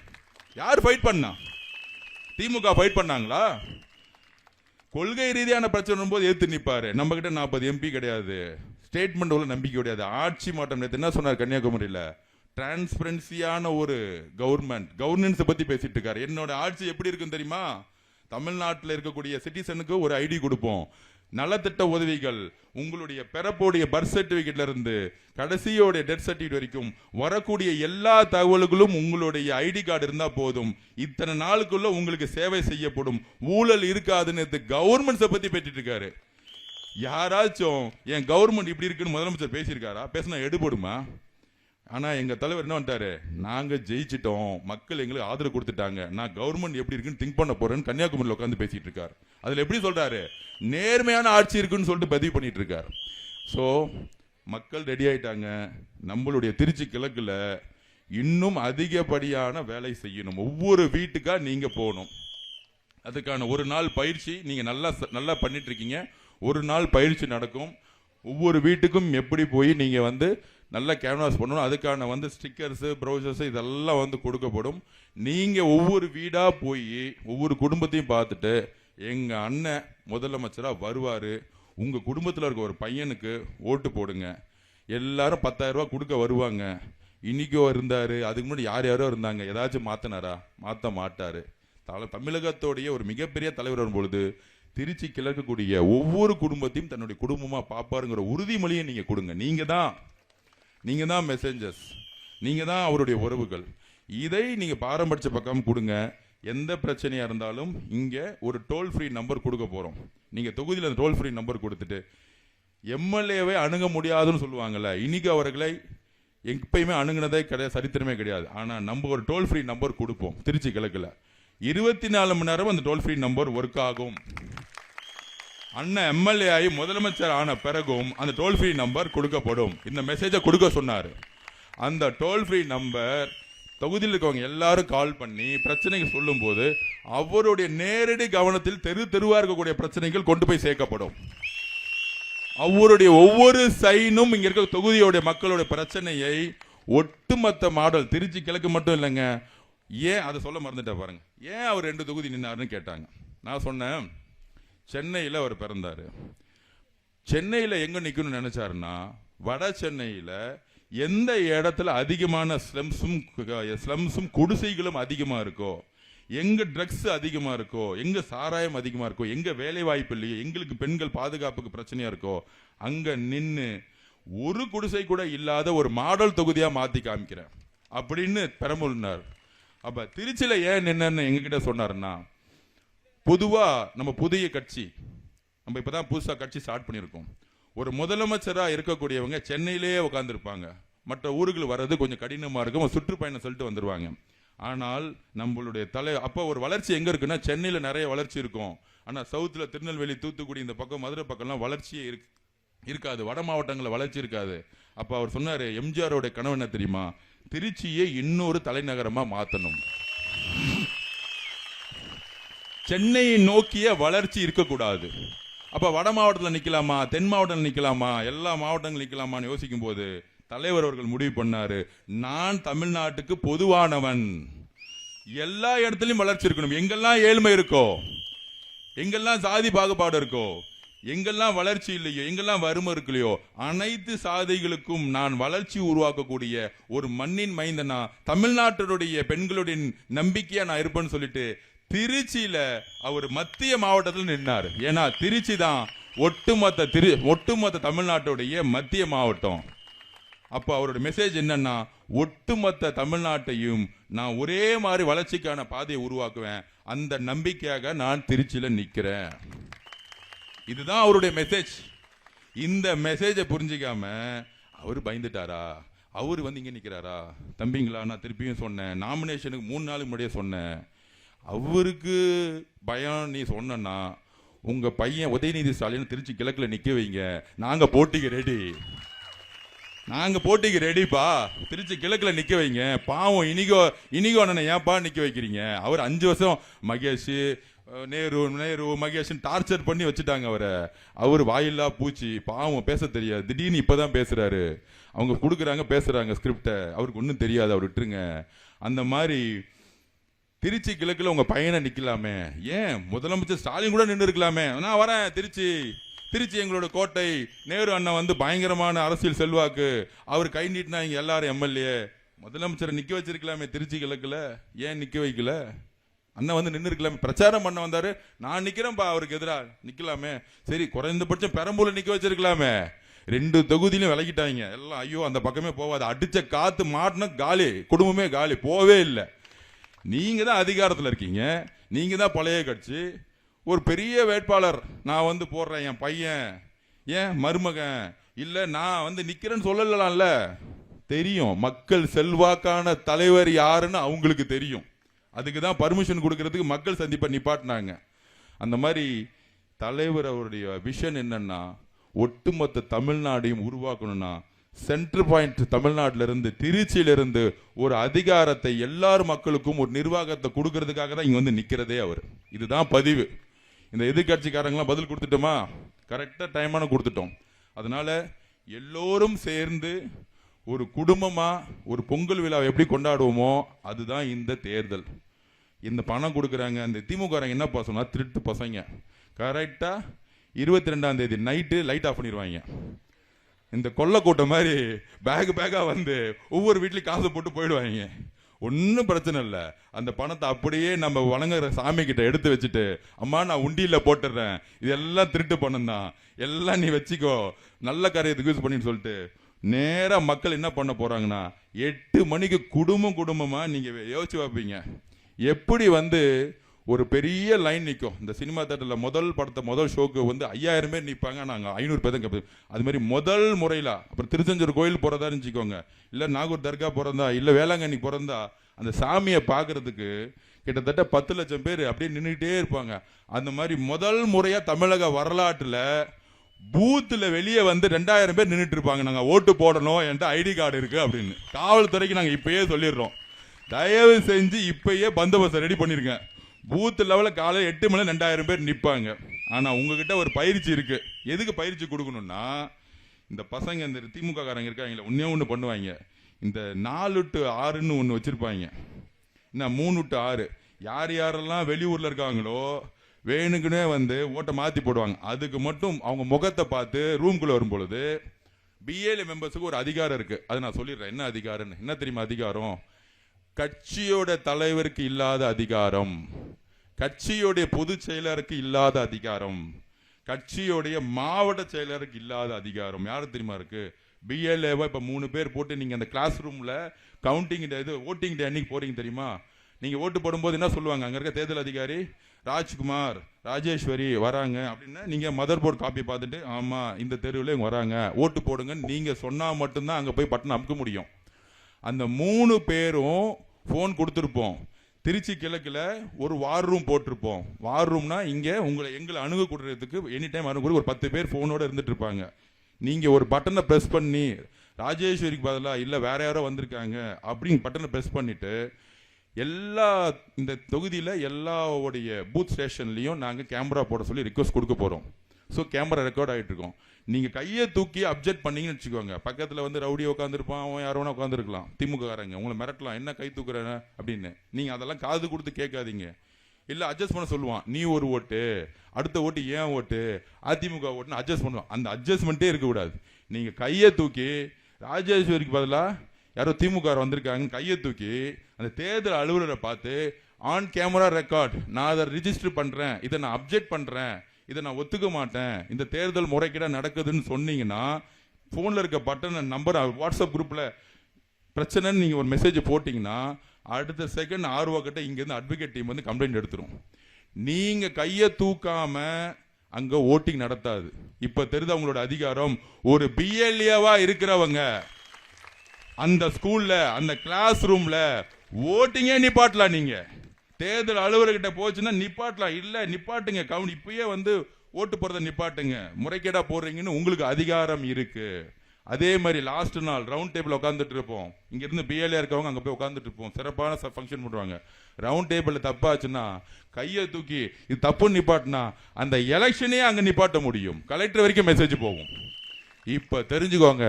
யார் ஃபைட் பண்ணா? திமுக ஃபைட் பண்ணாங்களா? கொள்கை ரீதியான பிரச்சனை வரும்போது எதிர்த்து நிற்பாரு. நம்ம கிட்ட 40 MP கிடையாது, ஸ்டேட்மெண்ட் உள்ள நம்பிக்கை கிடையாது. ஆட்சி மாற்றம் நேற்று என்ன சொன்னார் கன்னியாகுமரியில? டிரான்ஸ்பரன்சியான ஒரு கவர்னன்ஸ் பத்தி பேசிட்டு இருக்காரு. என்னோட ஆட்சி எப்படி இருக்குன்னு தெரியுமா? தமிழ்நாட்டில் இருக்கக்கூடிய சிட்டிசனுக்கு ஒரு ஐடி கொடுப்போம், நலத்திட்ட உதவிகள், உங்களுடைய பெறக்கூடிய பர்த் சர்டிபிகேட்ல இருந்து கடைசியோட டெத் சர்டிபிகேட் வரைக்கும் வரக்கூடிய எல்லா தகவல்களும் உங்களுடைய ஐடி கார்டு இருந்தா போதும். இத்தனை நாளுக்குள்ள உங்களுக்கு சேவை செய்யப்படும், ஊழல் இருக்காதுன்னு கவர்மெண்ட்ஸை பத்தி பேசிட்டு இருக்காரு. யாராச்சும் என் கவர்மெண்ட் இப்படி இருக்குன்னு முதலமைச்சர் பேசியிருக்காரா? பேசினா எடுபடுமா? ஆனா எங்க தலைவர் என்ன பண்ணிட்டாரு? நாங்க ஜெயிச்சிட்டோம், மக்கள் எங்களுக்கு ஆதரவு கொடுத்துட்டாங்க, நான் கவர்மெண்ட் எப்படி இருக்குன்னு திங்க் பண்ண போறேன்னு கன்னியாகுமரியில் உட்காந்து பேசிட்டு இருக்காரு. அதுல எப்படி சொல்றாரு? நேர்மையான ஆட்சி இருக்குன்னு சொல்லிட்டு பதிவு பண்ணிட்டு இருக்காரு. ஸோ மக்கள் ரெடி ஆயிட்டாங்க. நம்மளுடைய திருச்சி கிழக்குல இன்னும் அதிகப்படியான வேலை செய்யணும். ஒவ்வொரு வீட்டுக்கா நீங்க போகணும். அதுக்கான ஒரு நாள் பயிற்சி நீங்க நல்லா பண்ணிட்டு இருக்கீங்க. ஒரு நாள் பயிற்சி நடக்கும். ஒவ்வொரு வீட்டுக்கும் எப்படி போய் நீங்க நல்லா கேன்வாஸ் பண்ணணும். அதுக்கான ஸ்டிக்கர்ஸ், ப்ரௌசர்ஸ் இதெல்லாம் கொடுக்கப்படும். நீங்க ஒவ்வொரு வீடா போய் ஒவ்வொரு குடும்பத்தையும் பார்த்துட்டு எங்க அண்ணன் முதலமைச்சரா வருவாரு, உங்க குடும்பத்தில் இருக்க ஒரு பையனுக்கு ஓட்டு போடுங்க, எல்லாரும் 10,000 ரூபாய் கொடுக்க வருவாங்க. இன்னைக்கோ இருந்தாரு, அதுக்கு முன்னாடி யாரோ இருந்தாங்க, ஏதாச்சும் மாத்தினாரா? மாற்ற மாட்டாரு. தமிழகத்தோடைய ஒரு மிகப்பெரிய தலைவர் வரும் பொழுது திருச்சி கிழக்கக்கூடிய ஒவ்வொரு குடும்பத்தையும் தன்னுடைய குடும்பமா பாப்பாருங்கிற உறுதிமொழியை நீங்க கொடுங்க. நீங்க தான் மெசேஞ்சர்ஸ், நீங்க தான் அவருடைய உறவுகள். இதை நீங்க பாரம்பரிய பக்கம் கொடுங்க. எந்த பிரச்சனையா இருந்தாலும் இங்க ஒரு டோல் ஃப்ரீ நம்பர் கொடுக்க போறோம். நீங்க தொகுதியில் அந்த டோல் ஃப்ரீ நம்பர் கொடுத்துட்டு எம்எல்ஏவை அணுக முடியாதுன்னு சொல்லுவாங்கல்ல, இன்னைக்கு அவர்களை எப்பயுமே அணுகுனதே கிடையாது, சரித்திரமே கிடையாது. ஆனா நம்ம ஒரு டோல் ஃப்ரீ நம்பர் கொடுப்போம். திருச்சி கிழக்குல 24 மணி நேரம் அந்த டோல் ஃப்ரீ நம்பர் ஒர்க் ஆகும். அண்ணன் எம்எல்ஏ ஆகி முதலமைச்சர் ஆன பிறகும் அந்த டோல் ஃப்ரீ நம்பர் கொடுக்கப்படும். இந்த மெசேஜை கொடுக்க சொன்னாரு. அந்த டோல் ஃப்ரீ நம்பர் தொகுதியில் இருக்கவங்க எல்லாரும் கால் பண்ணி பிரச்சனைகள் சொல்லும் போது அவருடைய நேரடி கவனத்தில் தெருவா இருக்கக்கூடிய பிரச்சனைகள் கொண்டு போய் சேர்க்கப்படும். அவருடைய ஒவ்வொரு சைனும் இங்க இருக்க தொகுதியோட மக்களுடைய பிரச்சனையை ஒட்டுமொத்த மாடல் திருச்சி கிழக்கு மட்டும் இல்லைங்க. ஏன் அதை சொல்ல மறந்துட்டா பாருங்க. ஏன் அவர் 2 தொகுதி நின்னாருன்னு கேட்டாங்க. நான் சொன்னேன், சென்னையில் அவர் பிறந்தார். சென்னையில் எங்கே நிற்கணும்னு நினச்சாருன்னா, வட சென்னையில் எந்த இடத்துல அதிகமான ஸ்லம்ஸும் குடிசைகளும் அதிகமாக இருக்கோ, எங்க ட்ரக்ஸ் அதிகமாக இருக்கோ, எங்க சாராயம் அதிகமாக இருக்கோ, எங்க வேலை வாய்ப்பு இல்லையோ, எங்களுக்கு பெண்கள் பாதுகாப்புக்கு பிரச்சனையா இருக்கோ, அங்க நின்று ஒரு குடிசை கூட இல்லாத ஒரு மாடல் தொகுதியா மாத்தி காமிக்கிறேன் அப்படின்னு பெரம்பலூர்னார். அப்ப திருச்சியில ஏன் நின்னு எங்ககிட்ட சொன்னாருன்னா, பொதுவா நம்ம புதிய கட்சி, நம்ம இப்பதான் புதுசா கட்சி ஸ்டார்ட் பண்ணியிருக்கோம். ஒரு முதலமைச்சரா இருக்கக்கூடியவங்க சென்னையிலேயே உட்காந்துருப்பாங்க, மற்ற ஊருக்கு வர்றது கொஞ்சம் கடினமா இருக்கும், சுற்றுப்பயணம் சொல்லிட்டு வந்துருவாங்க. ஆனால் நம்மளுடைய அப்போ ஒரு வளர்ச்சி எங்க இருக்குன்னா, சென்னையில நிறைய வளர்ச்சி இருக்கும், ஆனா சவுத்துல திருநெல்வேலி, தூத்துக்குடி, இந்த பக்கம் மதுரை பக்கம்லாம் வளர்ச்சியே இருக்காது, வட மாவட்டங்களில் வளர்ச்சி இருக்காது. அப்ப அவர் சொன்னாரு, எம்ஜிஆரோட கனவு என்ன தெரியுமா, திருச்சியை இன்னொரு தலைநகரமா மாத்தணும், சென்னையை நோக்கிய வளர்ச்சி இருக்கக்கூடாது. அப்ப வட மாவட்டத்தில் நிக்கலாமா, தென் மாவட்டத்தில் நிக்கலாமா, எல்லா மாவட்டங்களும் நிக்கலாமான்னு யோசிக்கும் போது தலைவர் அவர்கள் முடிவு பண்ணாரு, நான் தமிழ்நாட்டுக்கு பொதுவானவன், எல்லா இடத்துலயும் வளர்ச்சி இருக்கணும், எங்கெல்லாம் ஏழ்மை இருக்கோ, எங்கெல்லாம் சாதி பாகுபாடு இருக்கோ, எங்கெல்லாம் வளர்ச்சி இல்லையோ, எங்கெல்லாம் வறுமை இருக்கலையோ, அனைத்து சாதிகளுக்கும் நான் வளர்ச்சி உருவாக்கக்கூடிய ஒரு மண்ணின் மைந்தனா, தமிழ்நாட்டினுடைய பெண்களுடைய நம்பிக்கையா நான் இருப்பேன்னு சொல்லிட்டு திருச்சியில அவர் மத்திய மாவட்டத்தில் நின்னார். ஏன்னா திருச்சி தான் ஒட்டுமொத்த தமிழ்நாட்டுடைய மத்திய மாவட்டம். அப்ப அவரோட மெசேஜ் என்னன்னா, ஒட்டுமொத்த தமிழ்நாட்டையும் நான் ஒரே மாதிரி வளர்ச்சிக்கான பாதையை உருவாக்குவேன், அந்த நம்பிக்கையாக நான் திருச்சியில நிக்கிறேன். இதுதான் அவருடைய மெசேஜ். இந்த மெசேஜை புரிஞ்சிக்காம அவரு பயந்துட்டாரா, அவரு இங்க நிக்கிறாரா? தம்பிங்களா, நான் திருப்பியும் சொன்னேன், நாமினேஷனுக்கு 3 நாளுக்கு முன்னாடியே சொன்னேன், அவருக்கு பயம் நீ சொன்னா, உங்க பையன் உதயநிதி ஸ்டாலின் திருச்சி கிழக்குல நிக்க வைங்க, நாங்க போட்டிக்கு ரெடிப்பா, திருச்சி கிழக்குல நிக்க வைங்க. பாவம் இனிகோ அண்ணனை ஏன்பா நிக்க வைக்கிறீங்க? அவர் 5 வருஷம் மகேஷ், நேரு மகேஷ் டார்ச்சர் பண்ணி வச்சுட்டாங்க அவரை. அவர் வாயில்லா பூச்சி, பாவம், பேச தெரியாது, திடீர்னு இப்பதான் பேசுறாரு. அவங்க கொடுக்குறாங்க, பேசுறாங்க ஸ்கிரிப்டை, அவருக்கு ஒன்றும் தெரியாது, அவர் விட்டுருங்க. அந்த மாதிரி திருச்சி கிழக்குல உங்க பையனை நிக்கலாமே, ஏன் முதலமைச்சர் ஸ்டாலின் கூட நின்று இருக்கலாமே. நான் வரேன், திருச்சி எங்களோட கோட்டை, நேரு அண்ணன் பயங்கரமான அரசியல் செல்வாக்கு, அவர் கை நீட்டினா இங்க எல்லாரும் எம்எல்ஏ, முதலமைச்சரை நிக்க வச்சிருக்கலாமே திருச்சி கிழக்குல, ஏன் நிக்க வைக்கல? அண்ணன் நின்று இருக்கலாமே, பிரச்சாரம் பண்ண வந்தாரு, நான் நிக்கிறேன்பா, அவருக்கு எதிராக நிக்கலாமே. சரி, குறைந்தபட்சம் பெரம்பூர்ல நிக்க வச்சிருக்கலாமே. 2 தொகுதியிலும் விலகிட்டாங்க எல்லாம். ஐயோ, அந்த பக்கமே போவாது, அடிச்ச காத்து மாட்டின காலி, குடும்பமே காலி, போவே இல்லை. நீங்க தான் அதிகாரத்தில் இருக்கீங்க, நீங்க தான் பழைய கட்சி, ஒரு பெரிய வேட்பாளர் நான் போடுறேன், என் பையன், ஏன் மருமகன் இல்ல, நான் நிக்கிறேன்னு சொல்லலாம்ல. தெரியும், மக்கள் செல்வாக்கான தலைவர் யாருன்னு அவங்களுக்கு தெரியும், அதுக்கு தான் பர்மிஷன் கொடுக்கறதுக்கு மக்கள் சந்திப்பை நிப்பாட்டினாங்க. அந்த மாதிரி தலைவர் அவருடைய விஷன் என்னன்னா, ஒட்டுமொத்த தமிழ்நாடையும் உருவாக்கணும்னா, சென்டர் பாயிண்ட் தமிழ்நாட்டில இருந்து, திருச்சியிலிருந்து ஒரு அதிகாரத்தை எல்லார் மக்களுக்கும் ஒரு நிர்வாகத்தை கொடுக்கறதுக்காக தான் இங்க நிக்கிறதே அவர். இதுதான் பதிவு. இந்த எதிர்கட்சிக்காரங்களாம் பதில் கொடுத்துட்டோமா, கரெக்டா டைமான கொடுத்துட்டோம். அதனால எல்லோரும் சேர்ந்து ஒரு குடும்பமா ஒரு பொங்கல் விழாவை எப்படி கொண்டாடுவோமோ அதுதான் இந்த தேர்தல். இந்த பணம் கொடுக்குறாங்க அந்த திமுக என்ன பசங்க, திருட்டு பசங்க, கரெக்டா 22ஆம் தேதி நைட்டு லைட் ஆஃப் பண்ணிடுவாங்க. இந்த கொள்ள கூட்டம் மாதிரி பேக்கா ஒவ்வொரு வீட்லயும் காசு போட்டு போயிடுவாங்க. ஒன்னும் பிரச்சனை இல்லை, அந்த பணத்தை அப்படியே நம்ம வணங்குற சாமி கிட்ட எடுத்து வச்சுட்டு, அம்மா நான் உண்டியில போட்டுடுறேன், இதெல்லாம் திருட்டு பணம் தான், எல்லாம் நீ வச்சுக்கோ, நல்ல காரியத்துக்கு யூஸ் பண்ணின்னு சொல்லிட்டு நேரா மக்கள் என்ன பண்ண போறாங்கன்னா, 8 மணிக்கு குடும்பமா நீங்க யோசிச்சு வைப்பீங்க, எப்படி ஒரு பெரிய லைன் நிற்கும். இந்த சினிமா தேட்டரில் முதல் ஷோக்கு 5000 பேர் நிற்பாங்க, நாங்கள் 500 பேர் தான். அது மாதிரி முதல் முறையில் அப்புறம் திருச்செந்தூர் கோயில் போகிறதா இருந்துச்சுக்கோங்க, இல்லை நாகூர் தர்கா பிறந்தா, இல்லை வேளாங்கண்ணி பிறந்தா, அந்த சாமியை பார்க்கறதுக்கு கிட்டத்தட்ட 10 லட்சம் பேர் அப்படியே நின்றுட்டே இருப்பாங்க. அந்த மாதிரி முதல் முறையாக தமிழக வரலாற்றில் பூத்தில் வெளியே 2000 பேர் நின்றுட்டு இருப்பாங்க. நாங்கள் ஓட்டு போடணும், என்கிட்ட ஐடி கார்டு இருக்கு அப்படின்னு. காவல்துறைக்கு நாங்கள் இப்பயே சொல்லிடுறோம், தயவு செஞ்சு இப்பயே பந்தோபஸ்தை ரெடி பண்ணிருங்க. பூத் லெவலில் காலையில் 8 மணி 2000 பேர் நிற்பாங்க. ஆனால் உங்ககிட்ட ஒரு பயிற்சி இருக்கு. எதுக்கு பயிற்சி கொடுக்கணும்னா, இந்த பசங்க இந்த திமுக காரங்க இருக்காங்க, ஒன்று பண்ணுவாங்க, இந்த 4 to 6ன்னு ஒன்று வச்சிருப்பாங்க, என்ன 3 to 6, யாரெல்லாம் வெளியூர்ல இருக்காங்களோ, வேணுக்குன்னே வந்து ஓட்டை மாற்றி போடுவாங்க. அதுக்கு மட்டும் அவங்க முகத்தை பார்த்து ரூம்குள்ளே வரும் பொழுது பிஏல மெம்பர்ஸுக்கு ஒரு அதிகாரம் இருக்குது. அது நான் சொல்லிடுறேன் என்ன அதிகாரம்னு. என்ன தெரியுமா அதிகாரம்? கட்சியோட தலைவருக்கு இல்லாத அதிகாரம், கட்சியோடைய பொதுச் செயலருக்கு இல்லாத அதிகாரம், கட்சியோடைய மாவட்ட செயலருக்கு இல்லாத அதிகாரம் யாரு தெரியுமா இருக்கு? பிஎல்ஏவா இப்போ 3 பேர் போட்டு நீங்கள் அந்த கிளாஸ் ரூமில் கவுண்டிங் டே இது ஓட்டிங் டே அன்னைக்கு போறீங்க தெரியுமா? நீங்கள் ஓட்டு போடும்போது என்ன சொல்லுவாங்க? அங்கே இருக்க தேர்தல் அதிகாரி ராஜ்குமார் ராஜேஸ்வரி வராங்க அப்படின்னா நீங்கள் மதர் போர்டு காப்பி பார்த்துட்டு ஆமாம் இந்த தெருவில் இவங்க வராங்க ஓட்டு போடுங்கன்னு நீங்கள் சொன்னால் மட்டும்தான் அங்கே போய் பட்டன் அமுக்க முடியும். அந்த 3 பேரும் ஃபோன் கொடுத்துருப்போம். திருச்சி கிழக்கில் ஒரு வார் ரூம் போட்டிருப்போம். வார் ரூம்னா இங்கே எங்களை அணுகக்கூடுறதுக்கு எனி டைம் அணுகக்கூடிய ஒரு 10 பேர் ஃபோனோடு இருந்துட்டு இருப்பாங்க. நீங்கள் ஒரு பட்டனை ப்ரெஸ் பண்ணி ராஜேஸ்வரிக்கு பதிலாக இல்லை வேற யாரோ வந்திருக்காங்க அப்படின்னு பட்டனை ப்ரெஸ் பண்ணிவிட்டு எல்லா இந்த தொகுதியில் எல்லாவுடைய பூத் ஸ்டேஷன்லையும் நாங்கள் கேமரா போட சொல்லி ரிக்வஸ்ட் கொடுக்க போகிறோம். ஸோ கேமரா ரெக்கார்ட் ஆகிட்டு இருக்கோம். நீங்கள் கையை தூக்கி அப்ஜெக்ட் பண்ணீங்கன்னு வச்சுக்கோங்க, பக்கத்தில் வந்து ரவுடி உட்காந்துருப்பான், அவன் யாரோ உட்காந்துருக்கலாம், திமுககாரங்க உங்களை மிரட்டலாம், என்ன கை தூக்குறேன் அப்படின்னு. நீங்கள் அதெல்லாம் காது கொடுத்து கேட்காதீங்க. இல்லை அட்ஜஸ்ட் பண்ண சொல்லுவான், நீ ஒரு ஓட்டு அடுத்த ஓட்டு ஏன் ஓட்டு அதிமுக ஓட்டுன்னு அட்ஜஸ்ட் பண்ணுவான். அந்த அட்ஜஸ்ட்மெண்ட்டே இருக்கக்கூடாது. நீங்கள் கையை தூக்கி ராஜேஸ்வரிக்கு பதிலாக யாரோ திமுக வந்திருக்காங்க கையை தூக்கி அந்த தேர்தல் அலுவலரை பார்த்து ஆன் கேமரா ரெக்கார்ட், நான் அதை ரிஜிஸ்டர் பண்ணுறேன், இதை நான் அப்ஜெக்ட் பண்ணுறேன், இதை நான் ஒத்துக்க மாட்டேன், இந்த தேர்தல் முறைகேடா நடக்குதுன்னு சொன்னீங்கன்னா ஃபோனில் இருக்க பட்டன் நம்பர் வாட்ஸ்அப் குரூப்பில் பிரச்சனைன்னு நீங்கள் ஒரு மெசேஜ் போட்டிங்கன்னா அடுத்த செகண்ட் ஆர்வக்கிட்ட இங்கேருந்து அட்வொகேட் டீம் வந்து கம்ப்ளைண்ட் எடுத்துரும். நீங்கள் கையை தூக்காம அங்கே ஓட்டிங் நடத்தாது. இப்போ தெரிஞ்ச அவங்களோட அதிகாரம். ஒரு பிஎல்ஏவா இருக்கிறவங்க அந்த ஸ்கூல்ல அந்த கிளாஸ் ரூம்ல ஓட்டிங்கே நிப்பாட்டலாம். நீங்க தேர்தல் அலுவலர்கிட்ட போச்சுன்னா நிப்பாட்டலாம். இல்ல நிப்பாட்டுங்க, இப்பயே வந்து ஓட்டு போறதை நிப்பாட்டுங்க, முறைகேடா போடுறீங்கன்னு உங்களுக்கு அதிகாரம் இருக்கு. அதே மாதிரி லாஸ்ட் நாள் ரவுண்ட் டேபிள் உட்காந்துட்டு இருப்போம். இங்க இருந்து பிஎல்ஏ இருக்கவங்க அங்க போய் உட்காந்துட்டு இருப்போம். சிறப்பான ஃபங்க்ஷன் பண்ணுவாங்க. ரவுண்ட் டேபிள் தப்பாச்சுன்னா கையை தூக்கி இது தப்புன்னு நிப்பாட்டினா அந்த எலெக்ஷனே அங்க நிப்பாட்ட முடியும். கலெக்டர் வரைக்கும் மெசேஜ் போகும். இப்ப தெரிஞ்சுக்கோங்க,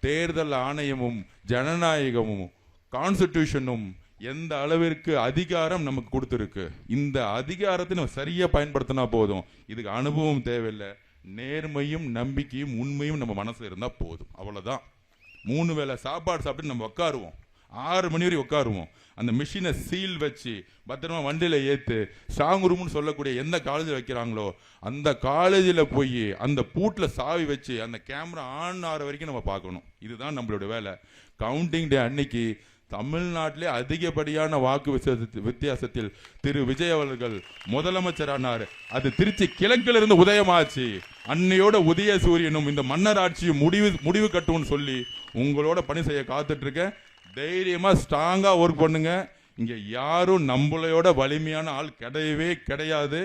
தேர்தல் ஆணையமும் ஜனநாயகமும் கான்ஸ்டிடியூஷனும் எந்த அளவிற்கு அதிகாரம் நமக்கு கொடுத்துருக்கு. இந்த அதிகாரத்தை நம்ம சரியா பயன்படுத்தினா போதும். இதுக்கு அனுபவம் தேவையில்லை, நேர்மையும் நம்பிக்கையும் உண்மையும் நம்ம மனசுல இருந்தா போதும். அவ்வளவுதான். 3 வேளை சாப்பாடு சாப்பிட்டு நம்ம உட்காருவோம், 6 மணி வரை உட்காருவோம். அந்த மிஷினை சீல் வச்சு பத்திரமா வண்டியில ஏத்து ஸ்ட்ராங் ரூம்னு சொல்லக்கூடிய எந்த காலேஜில் வைக்கிறாங்களோ அந்த காலேஜில் போய் அந்த பூட்டில் சாவி வச்சு அந்த கேமரா ஆன் ஆகிற வரைக்கும் நம்ம பார்க்கணும். இதுதான் நம்மளோட வேலை. கவுண்டிங் டே அன்னைக்கு தமிழ்நாட்டிலே அதிகப்படியான வாக்கு வித்தியாசத்தில் திரு விஜய் அவர்கள் முதலமைச்சரானார். அது திருச்சி கிழக்கிலிருந்து உதயமாச்சு. அன்னையோட உதய சூரியனும் இந்த மன்னர் ஆட்சியும் முடிவு கட்டும்னு சொல்லி உங்களோட பணி செய்ய காத்துட்டு இருக்கேன். தைரியமா ஸ்ட்ராங்கா ஒர்க் பண்ணுங்க. இங்க யாரும் நம்மளையோட வலிமையான ஆள் கிடையவே கிடையாது.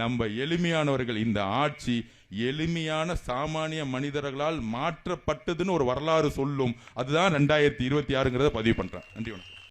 நம்ம எளிமையானவர்கள். இந்த ஆட்சி எளிமையான சாமானிய மனிதர்களால் மாற்றப்பட்டதுன்னு ஒரு வரலாறு சொல்லும். அதுதான் 2026 பதிவு பண்றேன். நன்றி, வணக்கம்.